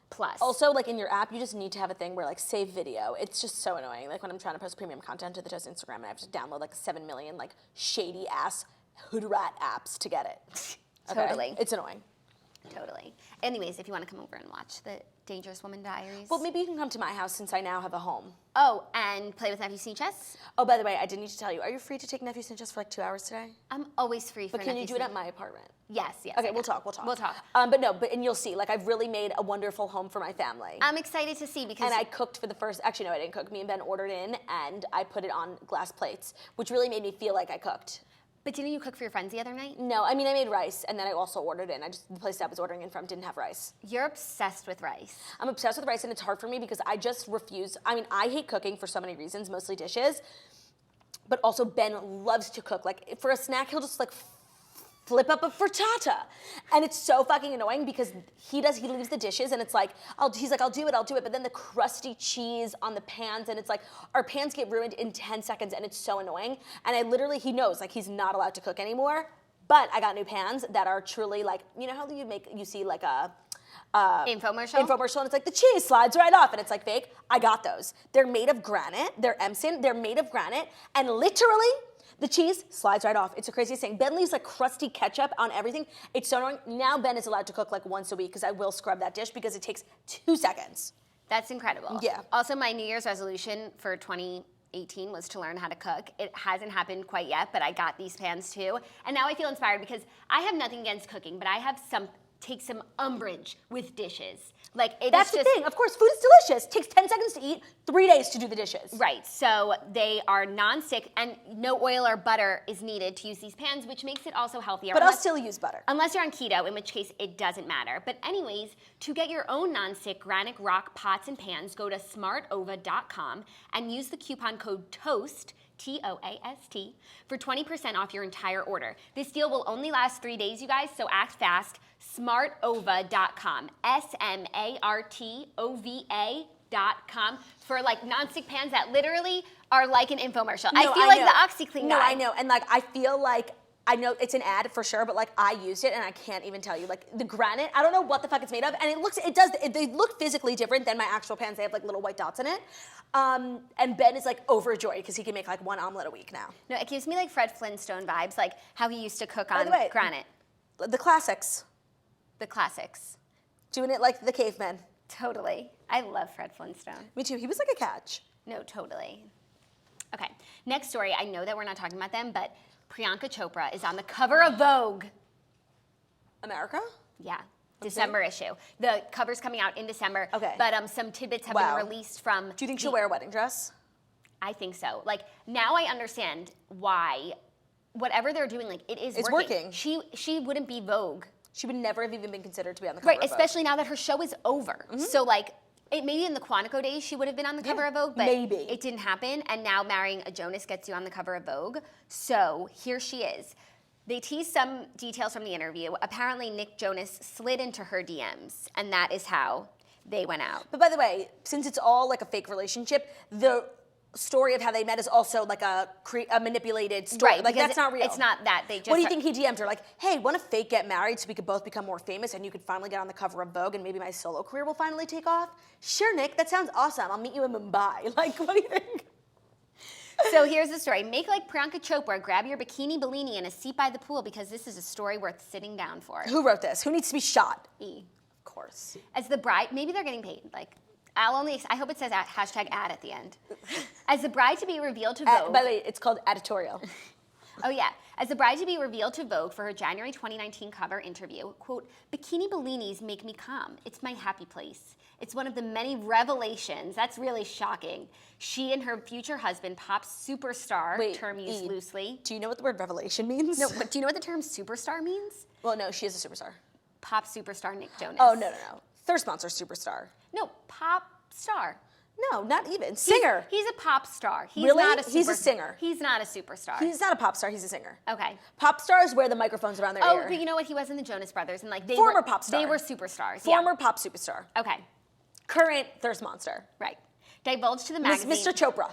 Plus. Also, like in your app, you just need to have a thing where like save video. It's just so annoying. Like when I'm trying to post premium content to the Toast Instagram and I have to download like 7 million like shady ass hood rat apps to get it. Okay? Totally. It's annoying. Totally. Anyways, if you want to come over and watch the Dangerous Woman Diaries. Well, maybe you can come to my house since I now have a home. Oh, and play with Nephew Sneak Chess? Oh, by the way, I did need to tell you, are you free to take Nephew Sneak Chess for like 2 hours today? I'm always free for But can you do Nephew it at Sneak. my apartment? Yes. Okay, we'll talk. We'll talk. And you'll see, like I've really made a wonderful home for my family. I'm excited to see because... And I cooked for the first, actually no, I didn't cook. Me and Ben ordered in and I put it on glass plates, which really made me feel like I cooked. But didn't you cook for your friends the other night? No, I mean, I made rice, and then I also ordered in. The place I was ordering in from didn't have rice. You're obsessed with rice. I'm obsessed with rice, and it's hard for me because I just refuse. I mean, I hate cooking for so many reasons, mostly dishes, but also Ben loves to cook. Like, for a snack, he'll just, like, flip up a frittata. And it's so fucking annoying because he leaves the dishes, and it's like, he's like, I'll do it, but then the crusty cheese on the pans, and it's like, our pans get ruined in 10 seconds, and it's so annoying. And he knows, like, he's not allowed to cook anymore, but I got new pans that are truly, like, you know how you see, like, a infomercial, and it's like the cheese slides right off, and it's like fake. I got those. They're made of granite. They're Emson. They're made of granite, and literally, the cheese slides right off. It's the craziest thing. Ben leaves like crusty ketchup on everything. It's so annoying. Now Ben is allowed to cook like once a week because I will scrub that dish because it takes 2 seconds. That's incredible. Yeah. Also, my New Year's resolution for 2018 was to learn how to cook. It hasn't happened quite yet, but I got these pans too. And now I feel inspired because I have nothing against cooking, but I have take some umbrage with dishes. Like That's the thing. Of course, food is delicious. Takes 10 seconds to eat, 3 days to do the dishes. Right. So they are non-stick and no oil or butter is needed to use these pans, which makes it also healthier. But I'll still use butter. Unless you're on keto, in which case it doesn't matter. But anyways, to get your own non-stick granite rock pots and pans, go to smartova.com and use the coupon code TOAST, TOAST, for 20% off your entire order. This deal will only last 3 days, you guys, so act fast. Smartova.com, SMARTOVA.com, for like non-stick pans that literally are like an infomercial. I feel like the OxyClean guy. No, I know, and like I feel like I know it's an ad for sure, but like I used it and I can't even tell you. Like the granite, I don't know what the fuck it's made of, and they look physically different than my actual pans. They have like little white dots in it. And Ben is like overjoyed because he can make like 1 omelet a week now. No, it gives me like Fred Flintstone vibes, like how he used to cook on By the way, granite. The classics. The classics. Doing it like the cavemen. Totally. I love Fred Flintstone. Me too. He was like a catch. No, totally. Okay, next story. I know that we're not talking about them, but Priyanka Chopra is on the cover of Vogue. America? Yeah, December issue. The cover's coming out in December. Okay. But some tidbits have been released from... Do you think she'll wear a wedding dress? I think so. Like, now I understand why whatever they're doing, like, it's working. She wouldn't be Vogue. She would never have even been considered to be on the cover of Vogue. Right, especially now that her show is over. Mm-hmm. So, like, maybe in the Quantico days she would have been on the cover of Vogue, but it didn't happen. And now marrying a Jonas gets you on the cover of Vogue. So here she is. They teased some details from the interview. Apparently, Nick Jonas slid into her DMs, and that is how they went out. But by the way, since it's all like a fake relationship, the story of how they met is also like a manipulated story. Right, like that's not real. It's not that. They just. What do you think he DM'd her? Like, hey, want to fake get married so we could both become more famous and you could finally get on the cover of Vogue and maybe my solo career will finally take off? Sure, Nick, that sounds awesome. I'll meet you in Mumbai. Like, what do you think? So here's the story. Make like Priyanka Chopra, grab your bikini Bellini and a seat by the pool because this is a story worth sitting down for. Who wrote this? Who needs to be shot? E. Of course. As the bride, maybe they're getting paid. Like, I hope it says hashtag ad at the end. As the bride to be revealed to Vogue. By the way, it's called editorial. Oh yeah. As the bride to be revealed to Vogue for her January 2019 cover interview, quote, bikini Bellinis make me calm. It's my happy place. It's one of the many revelations. That's really shocking. She and her future husband, pop superstar, term used loosely. Do you know what the word revelation means? No, but do you know what the term superstar means? Well, no, she is a superstar. Pop superstar Nick Jonas. Oh, no. Third sponsor, superstar. No, pop star. No, not even. Singer. He's a pop star. He's really? Not a he's a singer. He's not a superstar. He's not a pop star. He's a singer. Okay. Pop stars wear the microphones around their ear. Oh, but you know what? He was in the Jonas Brothers, and like they Former were pop star. They were superstars. Former pop superstar. Okay. current thirst monster. Right. Divulged to the magazine. Mr. Chopra.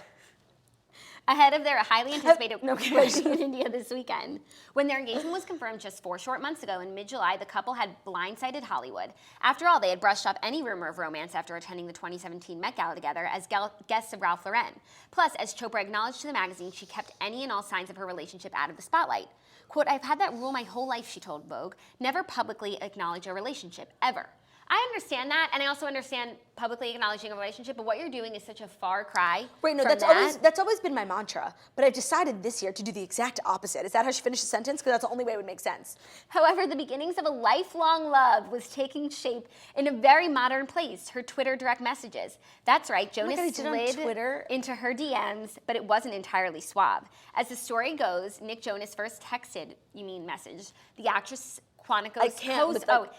Ahead of their highly anticipated No, wedding in India this weekend. When their engagement was confirmed just 4 short months ago in mid-July, the couple had blindsided Hollywood. After all, they had brushed off any rumor of romance after attending the 2017 Met Gala together as guests of Ralph Lauren. Plus, as Chopra acknowledged to the magazine, she kept any and all signs of her relationship out of the spotlight. Quote, "I've had that rule my whole life," she told Vogue. "Never publicly acknowledge a relationship, ever." I understand that, and I also understand publicly acknowledging a relationship, but what you're doing is such a far cry. Right, no, from that's always been my mantra, but I've decided this year to do the exact opposite. Is that how she finished the sentence? Because that's the only way it would make sense. However, the beginnings of a lifelong love was taking shape in a very modern place, her Twitter direct messages. That's right, Jonas God, he did on slid Twitter? into her DMs, but it wasn't entirely suave. As the story goes, Nick Jonas first texted, messaged, the actress Quantico's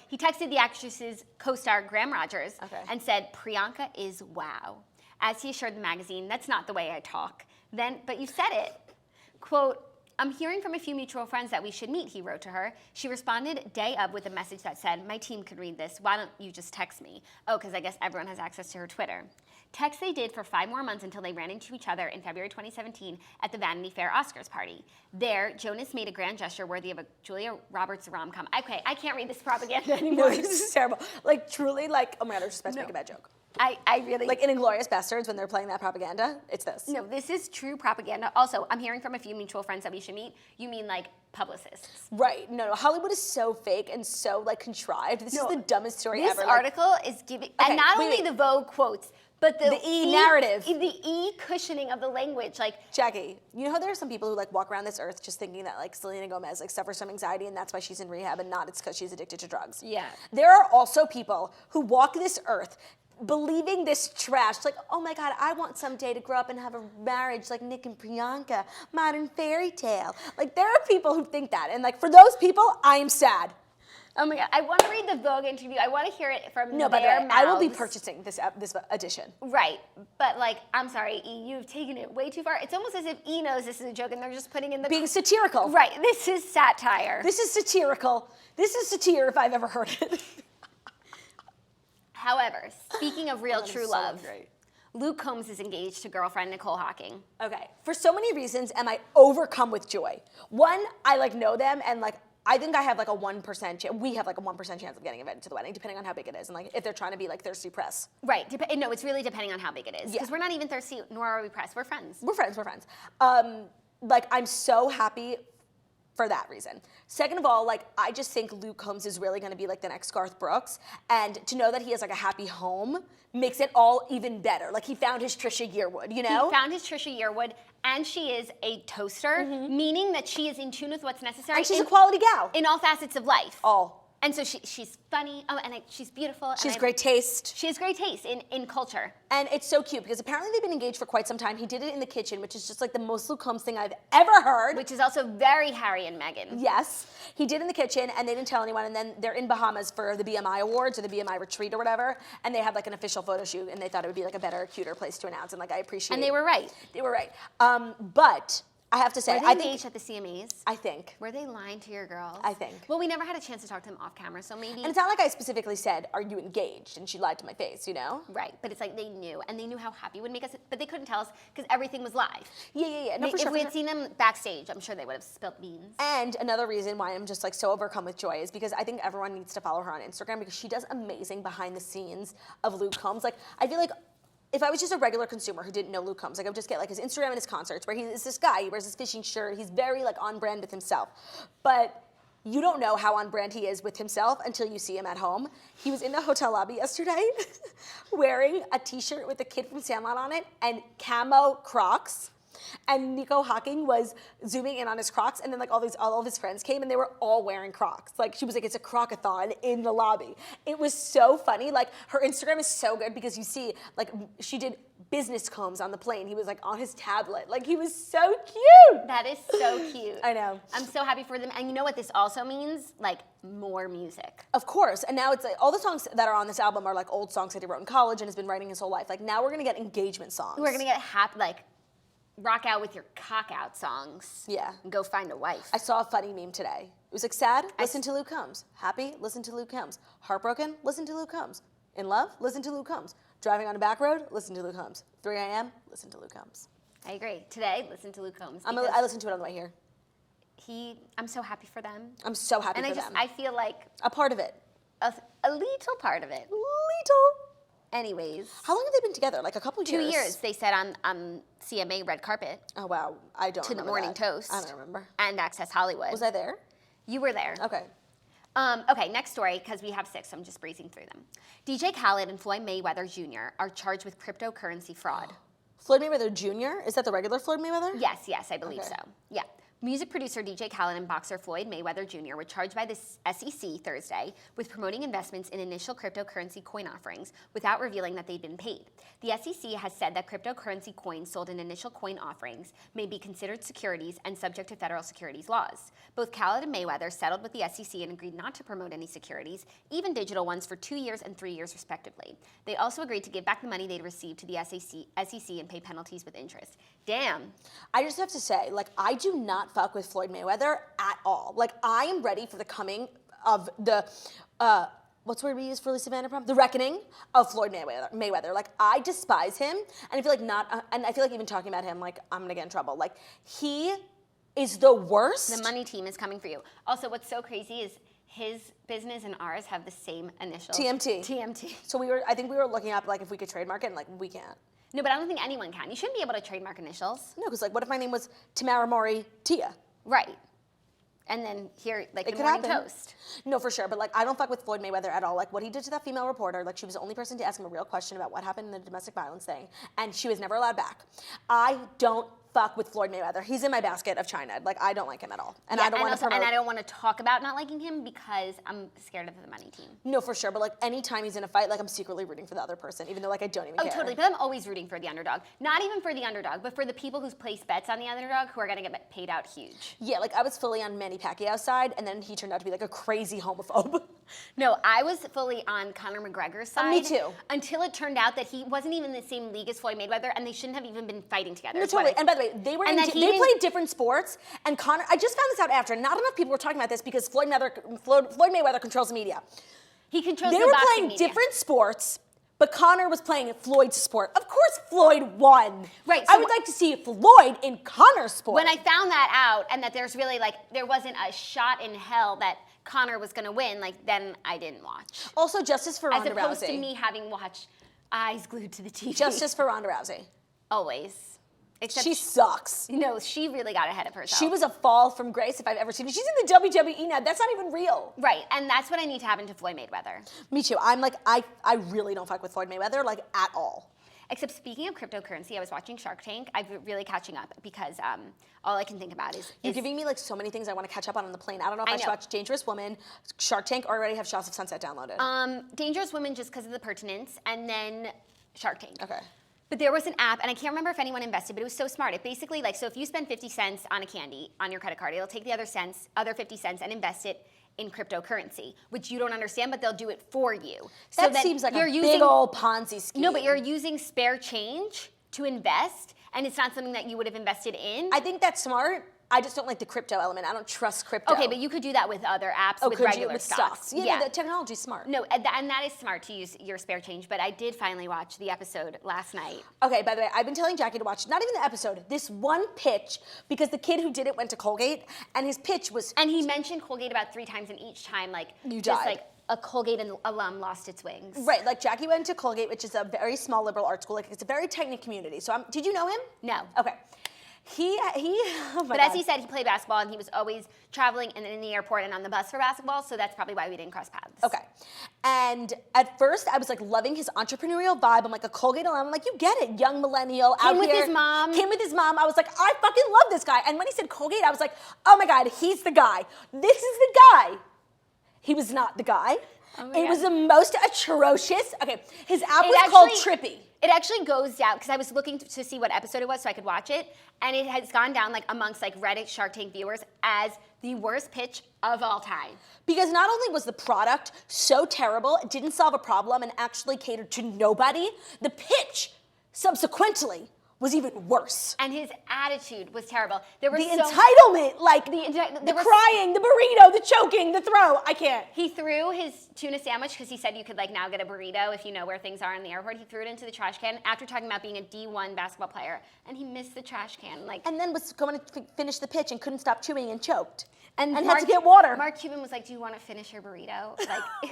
he texted the actress's co-star Graham Rogers and said, "Priyanka is wow." As he assured the magazine, "That's not the way I talk." But you said it. Quote, "I'm hearing from a few mutual friends that we should meet," he wrote to her. She responded day of with a message that said, "My team could read this. Why don't you just text me?" Oh, because I guess everyone has access to her Twitter. Text they did for 5 more months until they ran into each other in February 2017 at the Vanity Fair Oscars party. There, Jonas made a grand gesture worthy of a Julia Roberts rom-com. Okay, I can't read this propaganda anymore. No, this is terrible. Like, truly, like, oh my God, I was just about to make a bad joke. I really... Like, in Inglourious Basterds, when they're playing that propaganda, it's this. No, this is true propaganda. Also, I'm hearing from a few mutual friends that we should meet. You mean, like, publicists. Right. No, Hollywood is so fake and so, like, contrived. This is the dumbest story ever. This article is giving... and not only the Vogue quotes, but the narrative. The cushioning of the language, like... Jackie, you know how there are some people who, like, walk around this earth just thinking that, like, Selena Gomez, like, suffers from anxiety and that's why she's in rehab and not it's because she's addicted to drugs. Yeah. There are also people who walk this earth believing this trash, like, oh my God, I want someday to grow up and have a marriage like Nick and Priyanka, modern fairy tale. Like, there are people who think that, and, like, for those people, I am sad. Oh my God, I want to read the Vogue interview. I want to hear it from their mouths. I will be purchasing this edition. Right, but, like, I'm sorry, E, you've taken it way too far. It's almost as if E knows this is a joke and they're just putting in the... Being satirical. Right, this is satire. This is satirical. This is satire if I've ever heard it. However, speaking of real true love, Luke Combs is engaged to girlfriend Nicole Hocking. Okay, for so many reasons am I overcome with joy. One, I, like, know them and, like, I think I have, like, a 1% chance. We have, like, a 1% chance of getting invited to the wedding, depending on how big it is, and, like, if they're trying to be, like, thirsty press. Right. No, it's really depending on how big it is. Because we're not even thirsty, nor are we pressed. We're friends. We're friends. Like, I'm so happy for that reason. Second of all, like, I just think Luke Combs is really going to be, like, the next Garth Brooks, and to know that he has, like, a happy home makes it all even better. Like, he found his Trisha Yearwood, you know? He found his Trisha Yearwood, and she is a toaster, meaning that she is in tune with what's necessary. And she's a quality gal. In all facets of life. All. And so she's funny, she's beautiful. She has great taste. She has great taste in culture. And it's so cute, because apparently they've been engaged for quite some time. He did it in the kitchen, which is just, like, the most Luke Combs thing I've ever heard. Which is also very Harry and Meghan. Yes. He did in the kitchen, and they didn't tell anyone, and then they're in Bahamas for the BMI Awards, or the BMI retreat, or whatever, and they had, like, an official photo shoot, and they thought it would be, like, a better, cuter place to announce, and, like, I appreciate it. And they were right. They were right. But I have to say, Were they engaged at the CMAs? I think. Were they lying to your girls? I think. Well, we never had a chance to talk to them off camera, so maybe. And it's not like I specifically said, "Are you engaged?" and she lied to my face, you know? Right, but it's like they knew, and they knew how happy it would make us, but they couldn't tell us because everything was live. Yeah. No, If we had seen them backstage, I'm sure they would have spilt beans. And another reason why I'm just, like, so overcome with joy is because I think everyone needs to follow her on Instagram, because she does amazing behind the scenes of Luke Combs. Like, I feel like if I was just a regular consumer who didn't know Luke Combs, like, I would just get, like, his Instagram and his concerts, where he's this guy, he wears his fishing shirt, he's very, like, on brand with himself. But you don't know how on brand he is with himself until you see him at home. He was in the hotel lobby yesterday wearing a t-shirt with a kid from Sandlot on it and camo Crocs. And Nico Hocking was zooming in on his Crocs, and then, like, all of his friends came, and they were all wearing Crocs. Like, she was like, it's a Croc-a-thon in the lobby. It was so funny. Like, her Instagram is so good because you see, like, she did business combs on the plane. He was, like, on his tablet. Like, he was so cute. That is so cute. I know. I'm so happy for them. And you know what this also means? Like, more music. Of course. And now it's like, all the songs that are on this album are, like, old songs that he wrote in college and has been writing his whole life. Like, now we're going to get engagement songs. We're going to get rock out with your cock out songs. Yeah. And go find a wife. I saw a funny meme today. It was like, sad? Listen to Luke Combs. Happy? Listen to Luke Combs. Heartbroken? Listen to Luke Combs. In love? Listen to Luke Combs. Driving on a back road, listen to Luke Combs. 3 a.m., listen to Luke Combs. I agree. Today, listen to Luke Combs. I listened to it on the way here. I'm so happy for them. I'm so happy and for them. I feel like a part of it. A little part of it. Little. Anyways. How long have they been together? Like a couple years? 2 years, they said on CMA Red Carpet. Oh, wow. I don't remember To the Morning that. Toast. I don't remember. And Access Hollywood. Was I there? You were there. Okay. Okay, next story, because we have 6, so I'm just breezing through them. DJ Khaled and Floyd Mayweather Jr. are charged with cryptocurrency fraud. Floyd Mayweather Jr.? Is that the regular Floyd Mayweather? Yes, I believe so. Yeah. Music producer DJ Khaled and boxer Floyd Mayweather Jr. were charged by the SEC Thursday with promoting investments in initial cryptocurrency coin offerings without revealing that they'd been paid. The SEC has said that cryptocurrency coins sold in initial coin offerings may be considered securities and subject to federal securities laws. Both Khaled and Mayweather settled with the SEC and agreed not to promote any securities, even digital ones, for 2 years and 3 years respectively. They also agreed to give back the money they'd received to the SEC and pay penalties with interest. Damn. I just have to say, like, I do not fuck with Floyd Mayweather at all. Like, I am ready for the coming of the, what's the word we use for Lisa Vanderpump? The reckoning of Floyd Mayweather. Like, I despise him, and I feel like and I feel like even talking about him, like, I'm gonna get in trouble. Like, he is the worst. The money team is coming for you. Also, what's so crazy is his business and ours have the same initials. TMT. So I think we were looking up, like, if we could trademark it, and, like, we can't. No, but I don't think anyone can. You shouldn't be able to trademark initials. No, because, like, what if my name was Tamara Mori Tia? Right. And then here, like, it the could Morning happen. Toast. No, for sure. But, like, I don't fuck with Floyd Mayweather at all. Like, what he did to that female reporter, like, she was the only person to ask him a real question about what happened in the domestic violence thing, and she was never allowed back. I don't fuck with Floyd Mayweather. He's in my basket of China. Like, I don't like him at all. And I don't want to promote. And I don't want to talk about not liking him because I'm scared of the money team. No, for sure. But, like, anytime he's in a fight, like, I'm secretly rooting for the other person, even though, like, I don't even care. Oh, totally. But I'm always rooting for the underdog. Not even for the underdog, but for the people who place bets on the underdog who are going to get paid out huge. Yeah, like, I was fully on Manny Pacquiao's side, and then he turned out to be, like, a crazy homophobe. No, I was fully on Conor McGregor's side. Me too. Until it turned out that he wasn't even in the same league as Floyd Mayweather, and they shouldn't have even been fighting together. No, totally. And by the way, they played different sports, and Conor, I just found this out after, not enough people were talking about this because Floyd Mayweather controls the media. He controls the boxing They were playing media. different sports, but Conor was playing Floyd's sport. Of course Floyd won. Right. I would like to see Floyd in Conor's sport. When I found that out, and that there's really, like, there wasn't a shot in hell that Conor was going to win, like, then I didn't watch. Also, justice for Ronda Rousey. As opposed to me having watched eyes glued to the TV. Justice for Ronda Rousey. Always. Except she sucks. No, she really got ahead of herself. She was a fall from grace if I've ever seen it. She's in the WWE now. That's not even real. Right, and that's what I need to happen to Floyd Mayweather. Me too. I'm like, I really don't fuck with Floyd Mayweather, like, at all. Except speaking of cryptocurrency, I was watching Shark Tank. I'm really catching up because all I can think about is... You're giving me, like, so many things I want to catch up on the plane. I don't know if I should watch Dangerous Woman, Shark Tank, or already have Shots of Sunset downloaded. Dangerous Woman just because of the pertinence, and then Shark Tank. Okay. But there was an app, and I can't remember if anyone invested, but it was so smart. It basically, like, so if you spend 50 cents on a candy on your credit card, it'll take the other 50 cents and invest it in cryptocurrency, which you don't understand, but they'll do it for you. That seems like a big old Ponzi scheme. No, but you're using spare change to invest, and it's not something that you would have invested in. I think that's smart. I just don't like the crypto element. I don't trust crypto. Okay, but you could do that with other apps, with regular stocks. Yeah, the technology's smart. No, and that is smart to use your spare change, but I did finally watch the episode last night. Okay, by the way, I've been telling Jackie to watch, not even the episode, this one pitch, because the kid who did it went to Colgate, and his pitch was... And he mentioned Colgate about 3 times, and each time, like... You just died. Like, a Colgate alum lost its wings. Right, like Jackie went to Colgate, which is a very small liberal arts school. Like, it's a very tight-knit community. So did you know him? No. Okay. Oh my God. as he said, he played basketball, and he was always traveling and in the airport and on the bus for basketball, so that's probably why we didn't cross paths. Okay. And at first, I was, like, loving his entrepreneurial vibe. I'm like, a Colgate alum. I'm like, you get it, young millennial out here. Came with his mom. I was like, I fucking love this guy. And when he said Colgate, I was like, oh my God, he's the guy. This is the guy. He was not the guy. It was the most atrocious. Okay, his app was called Trippy. It actually goes down, because I was looking to see what episode it was so I could watch it, and it has gone down, like, amongst, like, Reddit Shark Tank viewers as the worst pitch of all time. Because not only was the product so terrible, it didn't solve a problem and actually catered to nobody, the pitch subsequently was even worse. And his attitude was terrible. There were the entitlement, like the crying, the burrito, the choking, the throw. I can't. He threw his tuna sandwich because he said you could like now get a burrito if you know where things are in the airport. He threw it into the trash can after talking about being a D1 basketball player, and he missed the trash can. Like, and then was going to finish the pitch and couldn't stop chewing and choked. And Mark, had to get water. Mark Cuban was like, "Do you want to finish your burrito?" Like.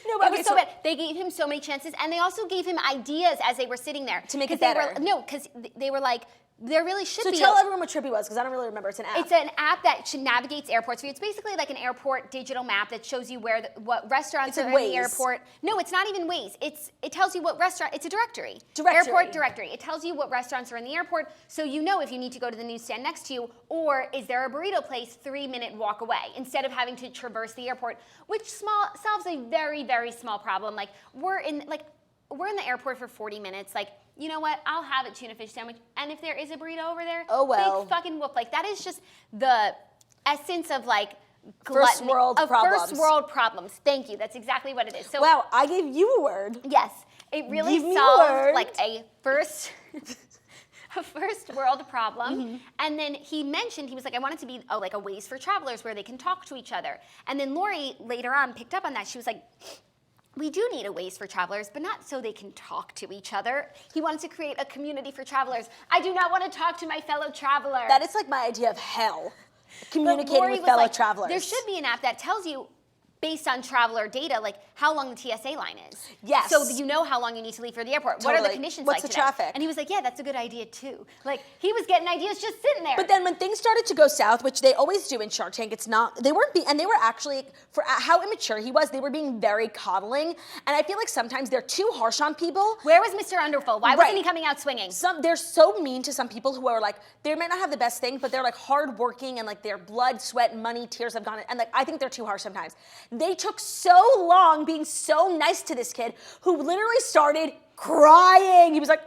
No, but it was so bad. They gave him so many chances, and they also gave him ideas as they were sitting there to make it better. Because they were like, there really should be. So tell everyone what Trippy was, because I don't really remember. It's an app. It's an app that navigates airports for you. It's basically like an airport digital map that shows you where what restaurants are in the airport. No, it's not even Waze. It tells you what restaurant. It's a directory. Airport directory. It tells you what restaurants are in the airport, so you know if you need to go to the newsstand next to you, or is there a burrito place 3-minute walk away, instead of having to traverse the airport, which solves a very, very small problem. Like we're in the airport for 40 minutes. Like, you know what? I'll have a tuna fish sandwich. And if there is a burrito over there, oh well. Big fucking whoop. Like, that is just the essence of like first world problems. First world problems. Thank you. That's exactly what it is. So wow, I gave you a word. Yes. It really solved like a first world problem. Mm-hmm. And then he mentioned, he was like, I want it to be like a Waze for travelers where they can talk to each other. And then Lori later on picked up on that. She was like, we do need a Waze for travelers, but not so they can talk to each other. He wanted to create a community for travelers. I do not want to talk to my fellow traveler. That is like my idea of hell, communicating with fellow travelers. There should be an app that tells you, based on traveler data, like how long the TSA line is. Yes. So you know how long you need to leave for the airport. Totally. What are the conditions What's like the today? traffic? And he was like, yeah, that's a good idea too. Like, he was getting ideas just sitting there. But then when things started to go south, which they always do in Shark Tank, they were actually, for how immature he was, they were being very coddling. And I feel like sometimes they're too harsh on people. Where was Mr. Wonderful? Why wasn't he coming out swinging? They're so mean to some people who are like, they might not have the best thing, but they're like hardworking and like their blood, sweat, money, tears have gone, and like I think they're too harsh sometimes. They took so long being so nice to this kid who literally started crying. He was like,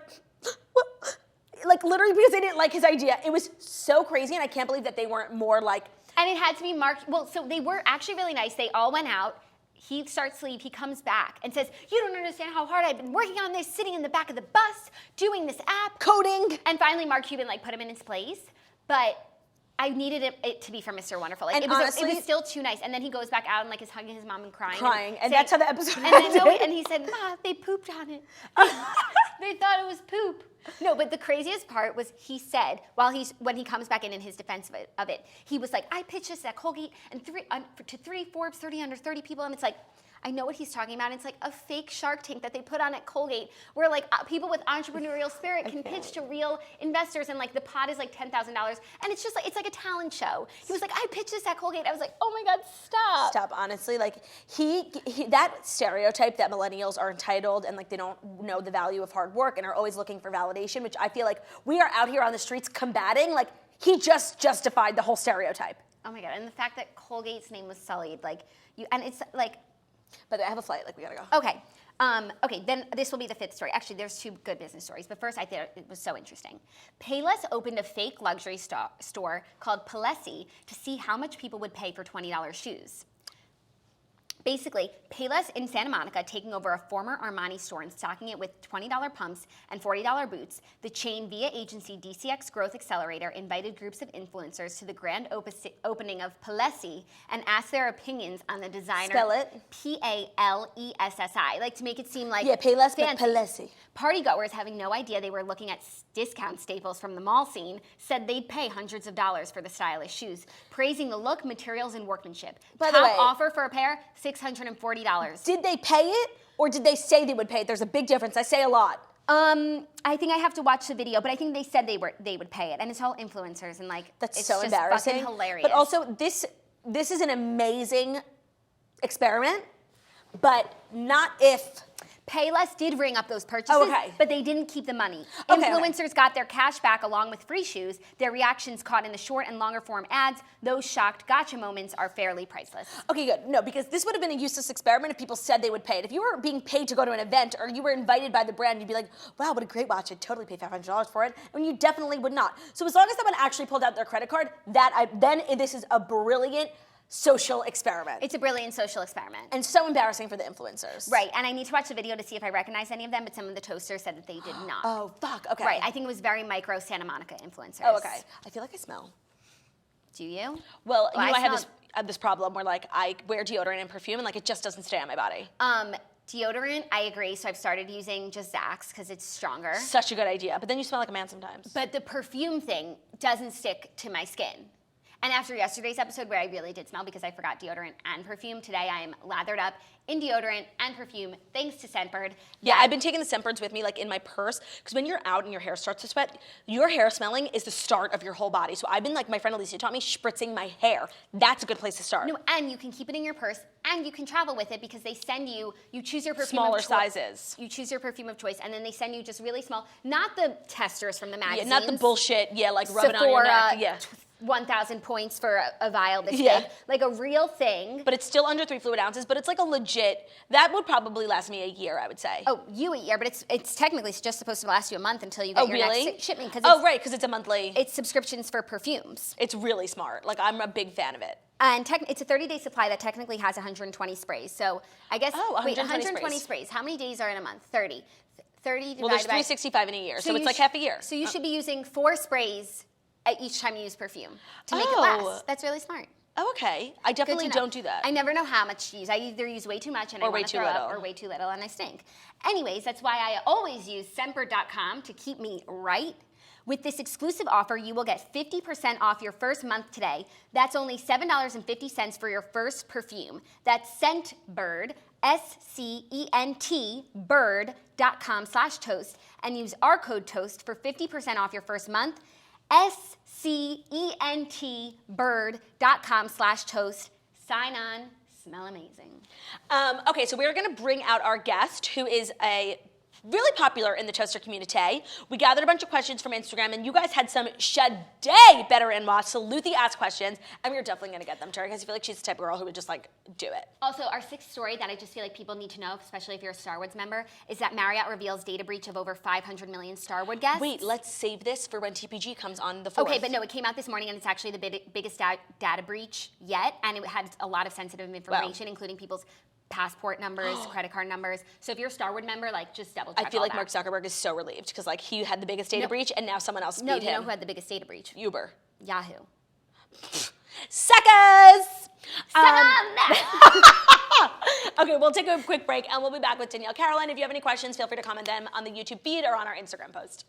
like literally because they didn't like his idea. It was so crazy, and I can't believe that they weren't more like. And it had to be Mark. Well, so they were actually really nice. They all went out. He starts to leave. He comes back and says, you don't understand how hard I've been working on this, sitting in the back of the bus, doing this app. Coding. And finally, Mark Cuban like put him in his place. But I needed it to be for Mr. Wonderful. Like, and it honestly, was still too nice. And then he goes back out and like is hugging his mom and crying. And saying, that's how the episode ended. And he said, Ma, they pooped on it. They thought it was poop. No, but the craziest part was he said, when he comes back in his defense of it, he was like, I pitched this at Colgate and to 3 Forbes 30 under 30 people. And it's like, I know what he's talking about. It's like a fake Shark Tank that they put on at Colgate where like people with entrepreneurial spirit can pitch to real investors, and like the pot is like $10,000. And it's just like, it's like a talent show. He was like, I pitched this at Colgate. I was like, oh my God, stop. Stop, honestly. Like he that stereotype that millennials are entitled and like they don't know the value of hard work and are always looking for validation, which I feel like we are out here on the streets combating, like he just justified the whole stereotype. Oh my God, and the fact that Colgate's name was sullied, like and it's like, but I have a flight, like we gotta go. Okay. Okay, then this will be the 5th story. Actually, there's 2 good business stories, but first I thought it was so interesting. Payless opened a fake luxury store called Palessi to see how much people would pay for $20 shoes. Basically, Payless in Santa Monica taking over a former Armani store and stocking it with $20 pumps and $40 boots. The chain, via agency DCX Growth Accelerator, invited groups of influencers to the grand opening of Palessi and asked their opinions on the designer. Spell it. P-A-L-E-S-S-I. Like to make it seem like Payless, fancy. but Palessi. Partygoers, having no idea they were looking at discount staples from the mall scene, said they'd pay hundreds of dollars for the stylish shoes, praising the look, materials, and workmanship. By the way, offer for a pair, $640. Did they pay it, or did they say they would pay it? There's a big difference. I say a lot. I think I have to watch the video, but I think they said they would pay it, and it's all influencers and like that's it's so just embarrassing. Fucking hilarious. But also, this is an amazing experiment, but not if. Payless did ring up those purchases, but they didn't keep the money. Influencers got their cash back along with free shoes. Their reactions caught in the short and longer form ads. Those shocked gotcha moments are fairly priceless. Okay, good. No, because this would have been a useless experiment if people said they would pay it. If you were being paid to go to an event or you were invited by the brand, you'd be like, wow, what a great watch. I'd totally pay $500 for it. And you definitely would not. So as long as someone actually pulled out their credit card, then this is a brilliant social experiment. It's a brilliant social experiment. And so embarrassing for the influencers. Right, and I need to watch the video to see if I recognize any of them, but some of the toasters said that they did not. Oh, fuck, okay. Right, I think it was very micro Santa Monica influencers. Oh, okay. I feel like I smell. Do you? Well, you know, I smell- have this problem where like I wear deodorant and perfume and like it just doesn't stay on my body. Deodorant, I agree, so I've started using just Zax because it's stronger. Such a good idea, but then you smell like a man sometimes. But the perfume thing doesn't stick to my skin. And after yesterday's episode where I really did smell because I forgot deodorant and perfume, today I am lathered up in deodorant and perfume thanks to Scentbird. Yeah, I've been taking the Scentbirds with me like in my purse because when you're out and your hair starts to sweat, your hair smelling is the start of your whole body. So I've been like, my friend Alicia taught me, spritzing my hair. That's a good place to start. No, and you can keep it in your purse and you can travel with it because they send you choose your perfume Smaller of sizes. You choose your perfume of choice and then they send you just really small, not the testers from the magazines. Yeah, not the bullshit, like rub it on your neck. Yeah. 1,000 points for a vial this Yeah. big. Like a real thing. But it's still under 3 fluid ounces, but it's like a legit, that would probably last me a year, I would say. Oh, you a year, but it's technically just supposed to last you a month until you get your really? next shipment. Right, because it's a monthly. It's subscriptions for perfumes. It's really smart. Like, I'm a big fan of it. And it's a 30-day supply that technically has 120 sprays. So I guess, 120 sprays. How many days are in a month? 30. 30 divided Well, there's by... 365 in a year, so it's you like half a year. So you should be using 4 sprays at each time you use perfume to make it last. That's really smart. Oh, okay. I definitely don't do that. I never know how much to use. I either use way too much and I want to throw up, or way too little and I stink. Anyways, that's why I always use Scentbird.com to keep me right. With this exclusive offer, you will get 50% off your first month today. That's only $7.50 for your first perfume. That's Scentbird, SCENT, bird.com /toast, and use our code TOAST for 50% off your first month. SCENT, bird.com /toast. Sign on, smell amazing. Okay, so we're gonna bring out our guest who is really popular in the toaster community. We gathered a bunch of questions from Instagram, and you guys had some shade better and more saluthy ass questions, and we are definitely gonna get them to her because I feel like she's the type of girl who would just like do it. Also, our 6th story that I just feel like people need to know, especially if you're a Starwoods member, is that Marriott reveals data breach of over 500 million Starwood guests. Wait, let's save this for when TPG comes on the 4th. Okay, but no, it came out this morning, and it's actually the biggest data breach yet, and it had a lot of sensitive information, including people's passport numbers, credit card numbers. So if you're a Starwood member, like just double check. I feel like Mark Zuckerberg is so relieved because like he had the biggest data breach and now someone else beat him. No, you know who had the biggest data breach? Uber. Yahoo. Suckers! Okay, we'll take a quick break and we'll be back with Danielle Carolan. If you have any questions, feel free to comment them on the YouTube feed or on our Instagram post.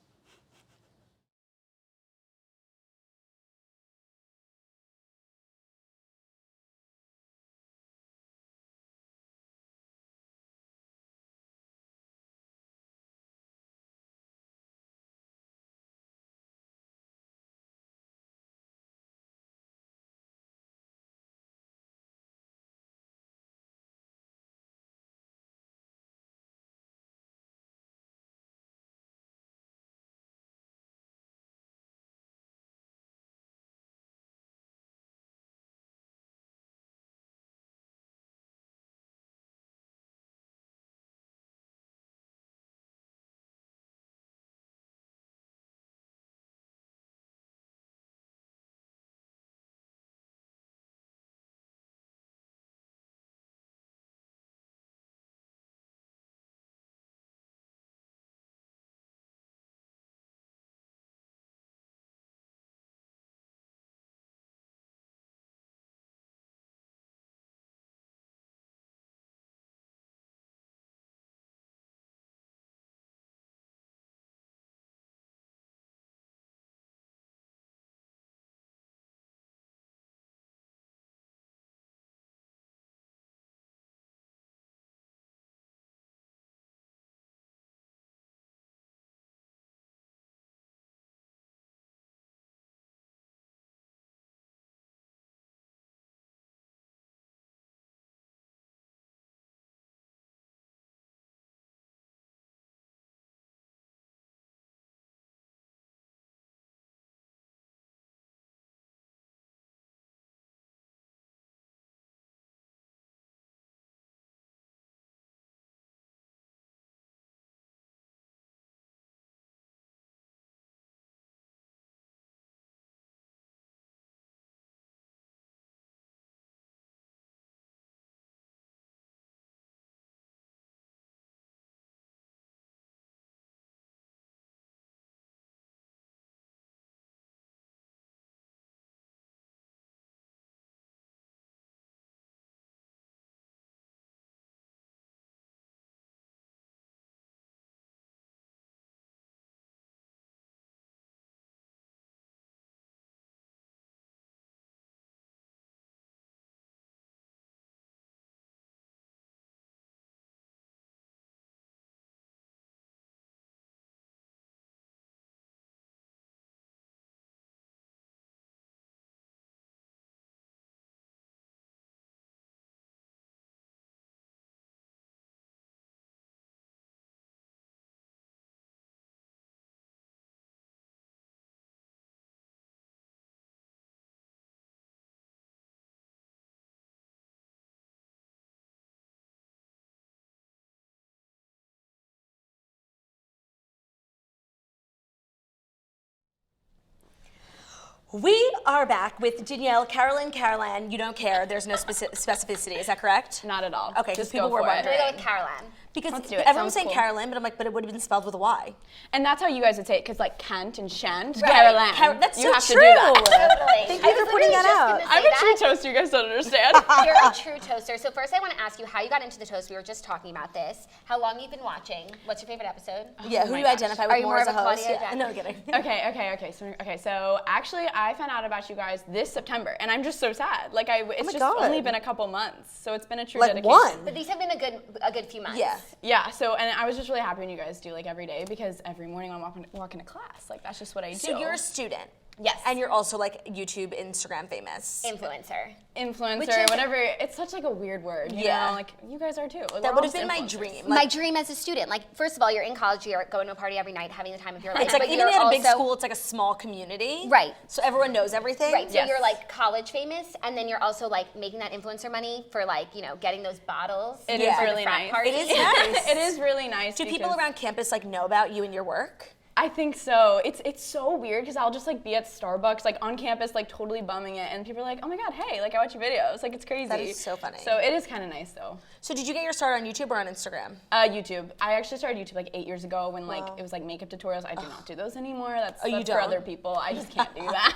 We are back with Danielle Carolan. You don't care. There's no specificity. Is that correct? Not at all. Okay, because people were I'm wondering. gonna go with Carolan. Because Let's do it. everyone was Sounds saying cool. Carolyn, but I'm like, but it would have been spelled with a Y. And that's how you guys would say it, because like Kent and Shant, Right. Carolan. That's you so have true. to do that. Totally. Thank you for pointing that out. I'm a true toaster, you guys don't understand. You're a true toaster. So first I want to ask you how you got into the toast. We were just talking about this. How long you've been watching. What's your favorite episode? Yeah, who my do you gosh. identify Are with you more more as a of a host? Claudia Yeah. Jack? No, I'm kidding. Okay. So actually, I found out about you guys this September, and I'm just so sad. Like, it's my just God. only been a couple months, so it's been a true Like dedication. one. But these have been a good few months. Yeah. Yeah. So, and I was just really happy when you guys do like every day, because every morning I'm walking to class. Like, that's just what I do. So you're a student. Yes. And you're also like YouTube, Instagram famous. Influencer. Influencer, Which is- whatever. It's such like a weird word. You Yeah. know? Like, you guys are too. Like, we're That all would have just been my influencers. dream. My Like, dream as a student. Like, first of all, you're in college, you're going to a party every night, having the time of your life. it's like but even you're at a big also- school, it's like a small community. Right. So everyone knows everything. Right, so Yes. you're like college famous, and then you're also like making that influencer money for like, getting those bottles. It Yeah. is For the really frat nice. party. It is nice. It is really nice. Do people because- around campus like know about you and your work? I think so. It's so weird, because I'll just like be at Starbucks, like on campus, like totally bumming it, and people are like, "Oh my God, hey, like I watch your videos." Like, it's crazy. That is so funny. So it is kind of nice though. So did you get your start on YouTube or on Instagram? YouTube. I actually started YouTube like 8 years ago when like Wow. it was like makeup tutorials. I do not do those anymore. That's, Oh, you that's for don't? other people. I just can't do that.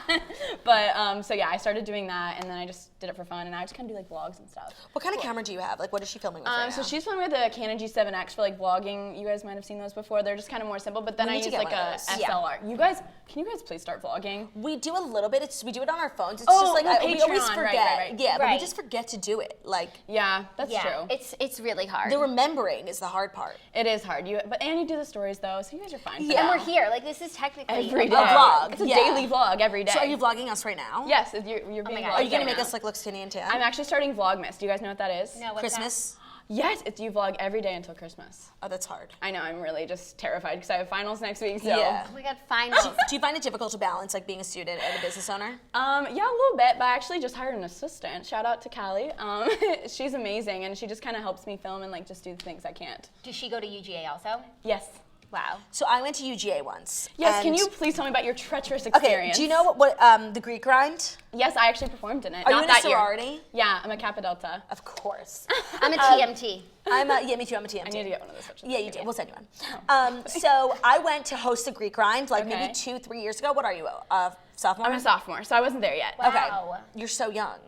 But so yeah, I started doing that, and then I just did it for fun, and I just kind of do like vlogs and stuff. What kind of camera do you have? Like, what is she filming with right So now? she's filming with a Canon G7X for like vlogging. You guys might have seen those before. They're just kind of more simple. But then We I need to use get like one of a those. Yeah. SLR. Can you guys please start vlogging? We do a little bit. We do it on our phones. It's Oh, just like well, we always Patreon, forget. right. Yeah, but we Right. just forget to do it. Like Yeah, that's Yeah, true. it's really hard. the remembering is the hard part. It is hard. And you do the stories though, so you guys are fine. for Yeah. And now. we're here. Like, this is technically Every a day. vlog, It's a yeah. daily vlog every day. So are you vlogging us right now? Yes, you're being my God. vlogged Are you gonna right make now. us like look skinny and tan? I'm actually starting Vlogmas. Do you guys know what that is? No, what's Christmas. Yes, you vlog every day until Christmas. Oh, that's hard. I know, I'm really just terrified because I have finals next week, so. Yeah. Oh my God, finals. Do you find it difficult to balance like being a student and a business owner? Yeah, a little bit, but I actually just hired an assistant. Shout out to Callie. She's amazing, and she just kind of helps me film and like just do the things I can't. Does she go to UGA also? Yes. Wow. So I went to UGA once. Yes, can and- you please tell me about your treacherous Okay. experience? Do you know what the Greek grind? Yes, I actually performed in it. Are Not you in a that year. sorority? Yeah, I'm a Kappa Delta. Of course. I'm a TMT. I'm a, yeah, me too. I'm a TMT. I need to get one of those switches. Yeah, you do. We'll send you one. So I went to host a Greek grind like maybe Okay. 2-3 years ago. What are you, sophomore? I'm a sophomore, so I wasn't there yet. Okay. Wow. You're so young.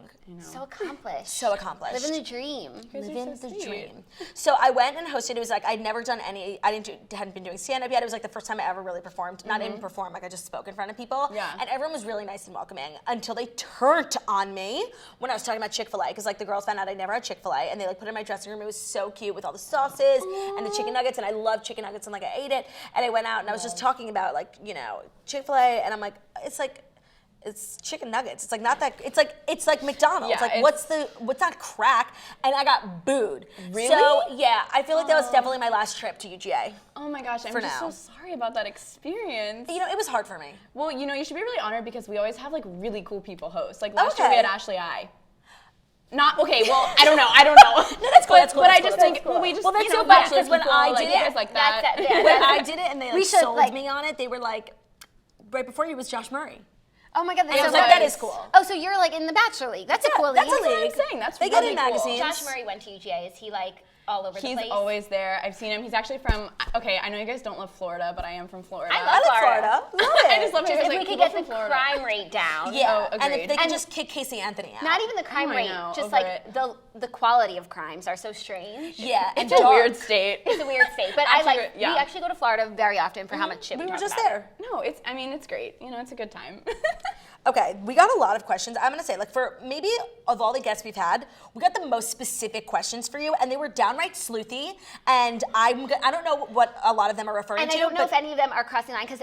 So accomplished. So accomplished. Living the dream. guys are Living so the sweet. dream. So I went and hosted. It was like I'd never done any. Hadn't been doing stand-up yet. It was like the first time I ever really performed. Not even performed. Like I just spoke in front of people. Yeah. And everyone was really nice and welcoming until they turned on me when I was talking about Chick-fil-A because like the girls found out I never had Chick-fil-A and they like put it in my dressing room. It was so cute with all the sauces and the chicken nuggets and I love chicken nuggets and like I ate it and I went out and I was just talking about like Chick-fil-A and I'm like it's chicken nuggets. It's like not that. It's like McDonald's. Yeah, like it's- what's not crack? And I got booed. Really? So yeah, I feel like that was definitely my last trip to UGA. Oh my gosh, I'm For just now. so sorry about that experience. It was hard for me. Well, you should be really honored because we always have like really cool people host. Like last year we Okay. had Ashley I. Not okay. Well, I don't know. No, that's cool. That's cool. But that's I just cool, think that's cool. well, we just Well, that's you so know, funny, bachelor 'cause when people, I like, did you it- guys like That's that. it, yeah. When I did it and they We like should, sold like- me on it, they were like, right before you was Josh Murray. Oh my God, that's And I so was like, nice. that is cool. Oh, so you're like in the Bachelor League. That's a cool That's league. a league. what I'm saying. That's they get really in cool. magazines. Josh Murray went to UGA. Is he like all over the He's place? always there. I've seen him. He's actually from. Okay, I know you guys don't love Florida, but I am from Florida. I I love like Florida. Love it. I just love how Just you guys if we like could people get the from Florida. crime rate down. Yeah, Oh, and if agreed. they could And- just kick Casey Anthony out. Not even the crime I rate, know, just over like it. the quality of crimes are so strange. Yeah, and It's a dark. weird state. It's a weird state, but Actually, we yeah. actually go to Florida very often for how much shit we We were talk just about. there. No, it's great. It's a good time. Okay, we got a lot of questions. I'm gonna say, like, for maybe of all the guests we've had, we got the most specific questions for you, and they were downright sleuthy. And I don't know what a lot of them are referring And to. I don't know but if any of them are crossing the line because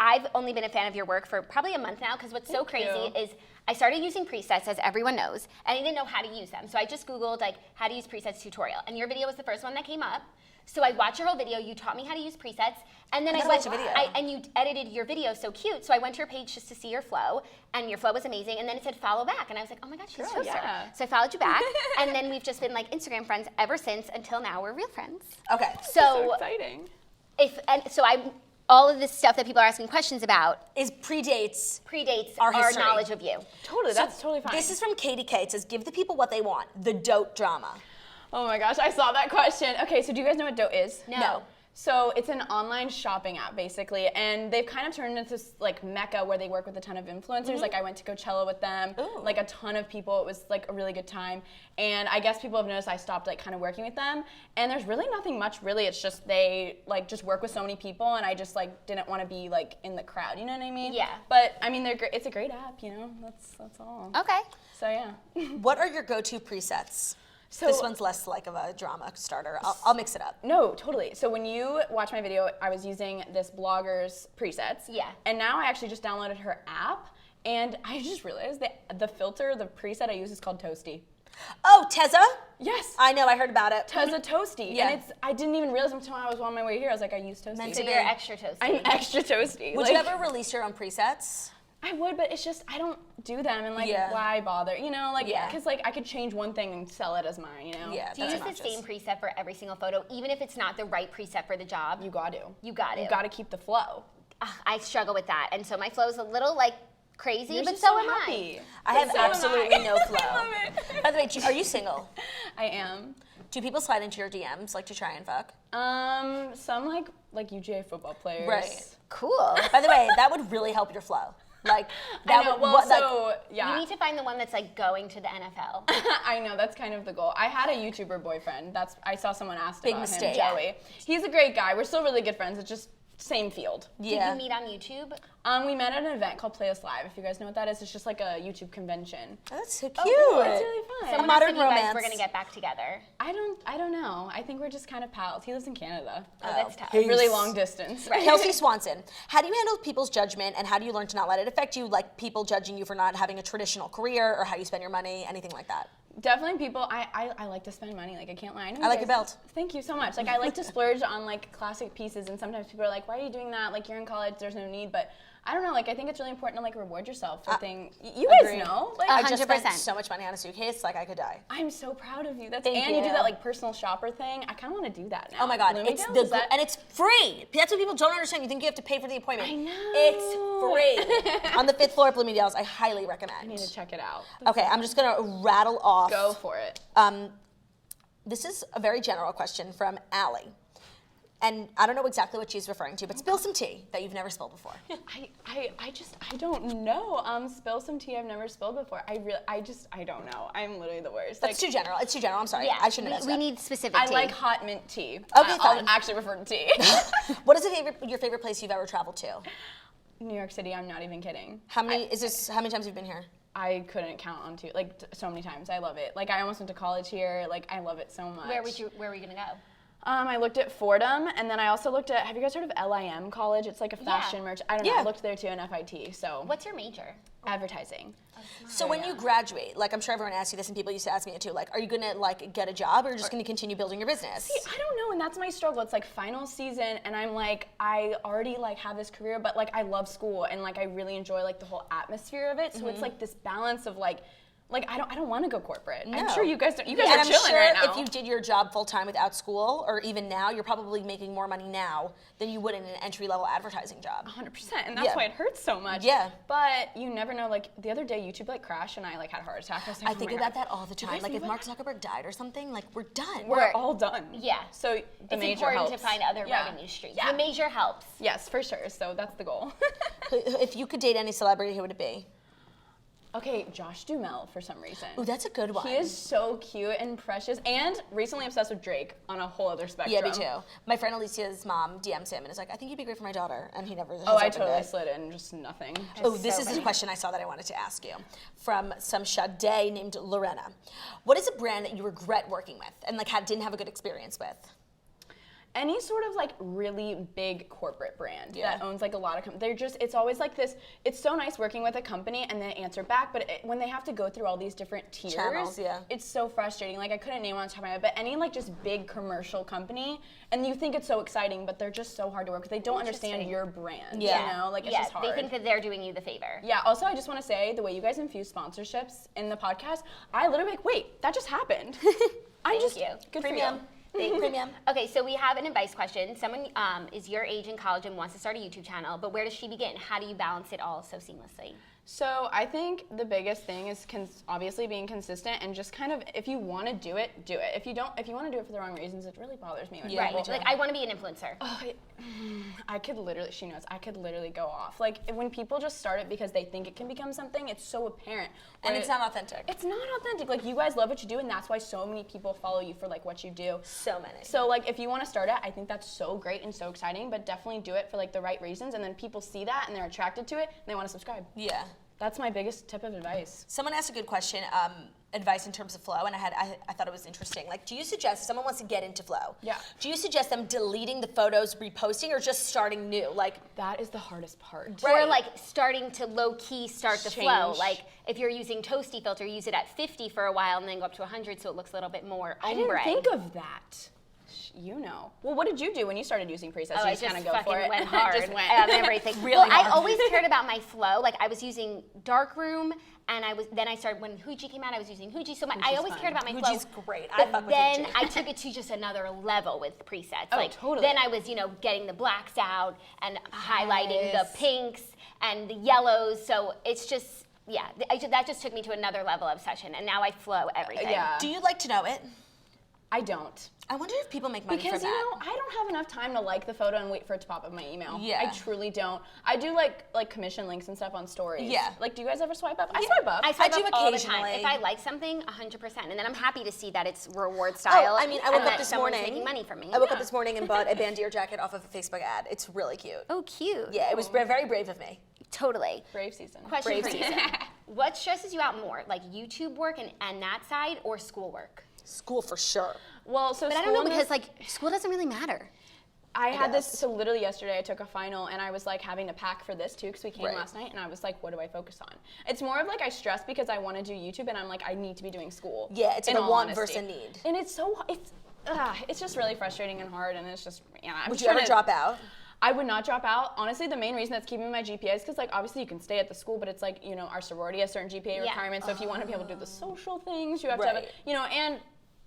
I've only been a fan of your work for probably a month now because what's so crazy you. is I started using presets, as everyone knows, and I didn't know how to use them. So I just Googled like how to use presets tutorial, and your video was the first one that came up. So I watched your whole video. You taught me how to use presets, and then I I gotta went. watch a video. And you edited your video so cute. So I went to your page just to see your flow, and your flow was amazing. And then it said follow back, and I was like, oh my god, she's a Girl, toaster. yeah. So I followed you back, and then we've just been like Instagram friends ever since until now. We're real friends. Okay. So So exciting. so all of this stuff that people are asking questions about predates our history. knowledge of you. Totally, that's totally fine. This is from Katie K. It says, give the people what they want, the dote drama. Oh my gosh, I saw that question. Okay, so do you guys know what Dote is? No. So it's an online shopping app, basically, and they've kind of turned into this like mecca where they work with a ton of influencers. Like I went to Coachella with them, like a ton of people. It was like a really good time, and I guess people have noticed I stopped like kind of working with them. And there's really nothing much, really. It's just they like just work with so many people, and I just like didn't want to be like in the crowd. You know what I mean? Yeah. But I mean, they're great. It's a great app. You know, that's all. Okay. So yeah. What are your go-to presets? So this one's less like of a drama starter. I'll mix it up. No, totally. So when you watch my video, I was using this blogger's presets. Yeah. And now I actually just downloaded her app, and I just realized that the filter, the preset I use is called Toasty. Oh, Tezza? Yes. I know, I heard about it. Tezza Toasty. Yeah. And I didn't even realize until I was on my way here. I was like, I use Toasty. So you're extra toasty. I'm extra toasty. Would you ever release your own presets? I would, but it's just, I don't do them, and like, why bother? You know, like, because like I could change one thing and sell it as mine, you know? Yeah. Do you use the same preset for every single photo, even if it's not the right preset for the job? You got to. You got to keep the flow. I struggle with that, and so my flow is a little like crazy, You're but just so am happy. I have absolutely no flow. I love it. By the way, are you single? I am. Do people slide into your DMs like to try and fuck? Some like UGA football players. Right. Cool. By the way, that would really help your flow. Like that I know, would well, what, so yeah. You need to find the one that's like going to the NFL. I know, that's kind of the goal. I had a YouTuber boyfriend. I saw someone asked Big about mistake. him, Joey. He's a great guy. We're still really good friends. It's just same field. Yeah. Did you meet on YouTube? We met at an event called Payless Live. If you guys know what that is, it's just like a YouTube convention. Oh, that's so cute. Oh, it's really fun. Someone modern said you guys romance. were gonna get back together. I don't know. I think we're just kind of pals. He lives in Canada. Oh, that's tough. Peace. Really long distance. Kelsey Swanson, how do you handle people's judgment and how do you learn to not let it affect you, like people judging you for not having a traditional career or how you spend your money, anything like that? Definitely people, I like to spend money, like I can't lie. I like your belt. Thank you so much. Like I like to splurge on like classic pieces, and sometimes people are like, why are you doing that? Like you're in college, there's no need, but I don't know, like I think it's really important to like reward yourself for things. You guys know. Like, I just 100%. spent so much money on a suitcase, like I could die. I'm so proud of you. Thank you do you. that like personal shopper thing. I kind of want to do that now. Oh my God, Bloomingdale's, and it's free. That's what people don't understand. You think you have to pay for the appointment. I know. It's free. On the 5th floor of Bloomingdale's, I highly recommend. I need to check it out. Okay, I'm just gonna rattle off. Go for it. This is a very general question from Allie. And I don't know exactly what she's referring to, but spill some tea that you've never spilled before. I don't know. Spill some tea I've never spilled before. I don't know. I'm literally the worst. That's too general. It's too general. I'm sorry. Yeah, I shouldn't have asked we that. need specific I tea. like hot mint tea. Okay, I'll fine. actually refer to tea. What is your favorite place you've ever traveled to? New York City, I'm not even kidding. How many times you've been here? I couldn't count on two, like so many times. I love it. Like I almost went to college here. Like I love it so much. Where were you gonna go? I looked at Fordham, and then I also looked at, have you guys heard of LIM College? It's like a fashion merch. I don't know, I looked there too, in FIT, so. What's your major? Advertising. So when you graduate, like I'm sure everyone asks you this and people used to ask me it too, like are you gonna like get a job or you're just gonna continue building your business? See, I don't know, and that's my struggle. It's like final season, and I'm like, I already like have this career, but like I love school, and like I really enjoy like the whole atmosphere of it, so it's like this balance of like I don't want to go corporate. No. I'm sure you guys don't. You guys And are I'm chilling sure right now. if you did your job full time without school, or even now, you're probably making more money now than you would in an entry level advertising job. 100%, and that's why it hurts so much. Yeah. But you never know. Like the other day, YouTube like crashed, and I like had a heart attack. I was like, I oh think my about God. that all the time. Like if Mark Zuckerberg died or something, like we're done. We're all done. Yeah. So the It's major important helps. to find other Yeah. revenue streams. Yeah. The major helps. Yes, for sure. So that's the goal. If you could date any celebrity, who would it be? Okay, Josh Duhamel for some reason. Ooh, that's a good one. He is so cute and precious, and recently obsessed with Drake on a whole other spectrum. Yeah, me too. My friend Alicia's mom DMs him and is like, I think you'd be great for my daughter, and he never has Oh, I opened totally it. slid in, just nothing. Oh, this is a question I saw that I wanted to ask you from some Sade named Lorena. What is a brand that you regret working with and like didn't have a good experience with? Any sort of like really big corporate brand Yeah. that owns like a lot of companies, it's always like this, it's so nice working with a company and then answer back, but when they have to go through all these different tiers, Channels, yeah. it's so frustrating. Like I couldn't name one on top of my head, but any like just big commercial company, and you think it's so exciting, but they're just so hard to work with. They don't understand your brand, you know? Like it's just hard. They think that they're doing you the favor. Yeah, also I just want to say, the way you guys infuse sponsorships in the podcast, I literally like, wait, that just happened. Thank you. Good Premium. for you. Premium. Okay, so we have an advice question. Someone is your age in college and wants to start a YouTube channel, but where does she begin? How do you balance it all so seamlessly? So I think the biggest thing is obviously being consistent and just kind of, if you want to do it, do it. If you want to do it for the wrong reasons, it really bothers me. When Right, people, like I want to be an influencer. Oh, I could literally, she knows, I could literally go off. Like when people just start it because they think it can become something, it's so apparent. And it's not authentic. It's not authentic. Like you guys love what you do and that's why so many people follow you for like what you do. So many. So like if you want to start it, I think that's so great and so exciting, but definitely do it for like the right reasons and then people see that and they're attracted to it and they want to subscribe. Yeah. That's my biggest tip of advice. Someone asked a good question, advice in terms of flow, and I thought it was interesting. Like, do you suggest, if someone wants to get into flow, do you suggest them deleting the photos, reposting, or just starting new? Like, that is the hardest part. Or like starting to low-key start the flow. Change. Like if you're using Toasty filter, use it at 50 for a while and then go up to 100 so it looks a little bit more ombre. I didn't think of that. You know. Well, what did you do when you started using presets? Oh, You I just kind of go fucking for it. went hard. Just went. Everything. Really I hard. always cared about my flow. Like I was using Darkroom, and then I started when Hoochie came out. I was using Hoochie, so I always fun. cared about my Hoogie's flow. great. I But fuck with then Hoochie. I took it to just another level with presets. Oh, like totally. then I was, getting the blacks out and highlighting the pinks and the yellows. So it's just that just took me to another level of obsession, and now I flow everything. Yeah. do you like to know it? I don't. I wonder if people make money Because, from that. I don't have enough time to like the photo and wait for it to pop up in my email. Yeah. I truly don't. I do like commission links and stuff on stories. Yeah. Like, do you guys ever swipe up? I swipe up. I swipe do up all the time. occasionally. If I like something, 100%, and then I'm happy to see that it's reward style. Oh, I mean, I and woke up that this someone's morning. making money from me. I woke up this morning and bought a bandier jacket off of a Facebook ad. It's really cute. Oh, cute. Yeah, it was very brave of me. Totally. Brave season. Question Brave for you. season. What stresses you out more, like YouTube work and that side, or schoolwork? School for sure. Well, so But I don't know because like school doesn't really matter. I had this, guess. so literally yesterday I took a final and I was like having to pack for this too because we came Right. last night and I was like, what do I focus on? It's more of like I stress because I want to do YouTube and I'm like, I need to be doing school. Yeah, it's in like a all want honesty. versus a need. And it's just really frustrating and hard and it's just, I'm Would just you ever trying to- drop out? I would not drop out. Honestly, the main reason that's keeping my GPA is because, like, obviously you can stay at the school, but it's like, our sorority has certain GPA requirements. So if you want to be able to do the social things, you have to have Right. it, and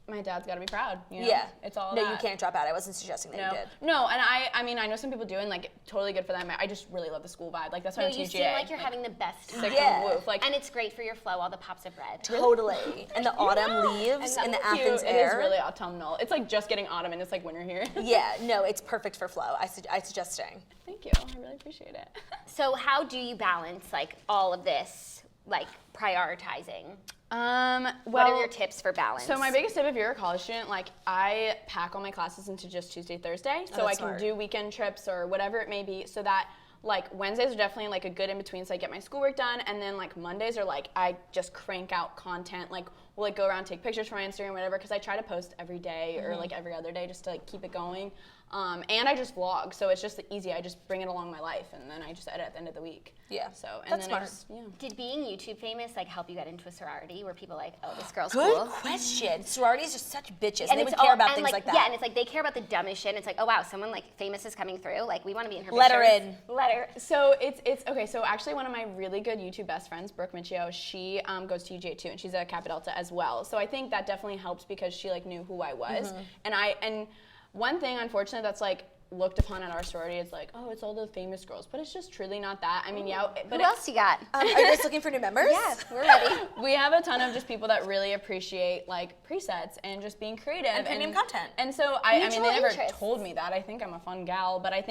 my dad's got to be proud. Yeah. It's all No, that. you can't drop out. I wasn't suggesting that No, you did. no, and I mean, I know some people do, and like, totally good for them. I just really love the school vibe. Like, that's why No, I'm you TGA. seem like you're having the best time. sick Yeah. and woof. Like, And it's great for your flow, all the pops of red. Totally. And the autumn leaves and the cute. Athens It air. is really autumnal. It's like just getting autumn, and it's like winter here. Yeah, no, it's perfect for flow. I suggest staying. Thank you. I really appreciate it. So how do you balance like all of this, like prioritizing? What are your tips for balance? So my biggest tip, if you're a college student, like I pack all my classes into just Tuesday, Thursday, so I that's can smart. do weekend trips or whatever it may be, so that like Wednesdays are definitely like a good in between, so I get my schoolwork done, and then like Mondays are like I just crank out content, like we'll like go around take pictures for my Instagram, whatever, because I try to post every day or like every other day just to like keep it going. And I just vlog, so it's just easy. I just bring it along my life, and then I just edit at the end of the week. Yeah, So and that's then smart. I just, Did being YouTube famous like help you get into a sorority where people like, oh, this girl's Good cool? question. Sororities are such bitches, and they it's would care all- about and, things like that. Yeah, and it's like they care about the dumbest shit. And it's like, oh wow, someone like famous is coming through. Like we want to be in her Let her pictures. in. Let her. So it's okay. So actually, one of my really good YouTube best friends, Brooke Michio, she goes to UGA too, and she's at Kappa Delta as well. So I think that definitely helps because she like knew who I was, and one thing, unfortunately, that's like looked upon at our sorority is like, oh, it's all the famous girls, but it's just truly not that. I mean, yeah, but Who else you got? Are you guys looking for new members? Yes, we're ready. we have a ton of just people that really appreciate like presets and just being creative And premium content. And so I mean, Mutual they never interests. told me that. I think I'm a fun gal, but I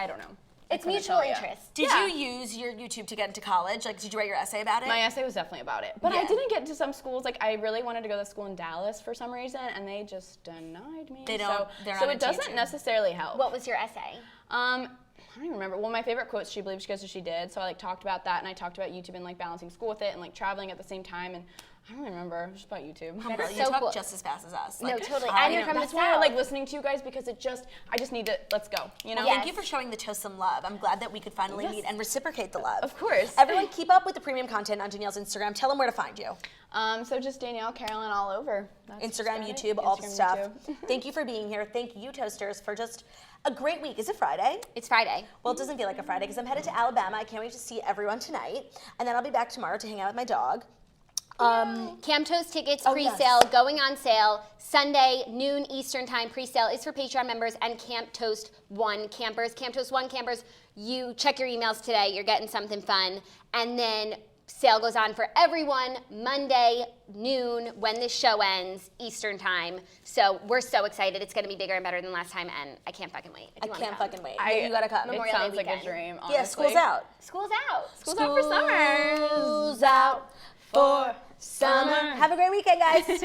don't know. It's couldn't mutual tell ya. interest. Did you use your YouTube to get into college? Like, did you write your essay about it? My essay was definitely about it. But Yeah. I didn't get to some schools. Like, I really wanted to go to school in Dallas for some reason, and they just denied me. They don't- they're So not it into doesn't YouTube. necessarily help. What was your essay? I don't even remember. Well, my favorite quote, she believes she goes as she did. So I like talked about that, and I talked about YouTube and like balancing school with it and like traveling at the same time. And I don't remember. It was just about YouTube. Girl, you so talk cool. just as fast as us. No, Like, totally. I And you're know. from the That's why I South. like listening to you guys because I just need to, let's go. You know? Yes. Thank you for showing the toast some love. I'm glad that we could finally meet and reciprocate the love. Of course. Everyone, keep up with the premium content on Danielle's Instagram. Tell them where to find you. So just Danielle Carolan all over. That's Instagram, just about it. YouTube, all the Instagram, stuff. YouTube. Thank you for being here. Thank you, Toasters, for just a great week. Is it Friday? It's Friday. Well, it doesn't feel like a Friday because I'm headed to Alabama. I can't wait to see everyone tonight. And then I'll be back tomorrow to hang out with my dog. Camp Toast tickets Oh, pre-sale yes. going on sale Sunday noon Eastern time. Pre-sale is for Patreon members and Camp Toast 1 campers. Camp Toast 1 campers, you check your emails today. You're getting something fun, and then sale goes on for everyone Monday noon when this show ends Eastern time. So we're so excited. It's going to be bigger and better than last time, and I can't fucking wait. I can't fucking wait. I- You gotta come. It Memorial Day sounds like a weekend. dream, honestly. Yeah, school's out. School's out. School's out for summer. School's out for summer. Have a great weekend, guys.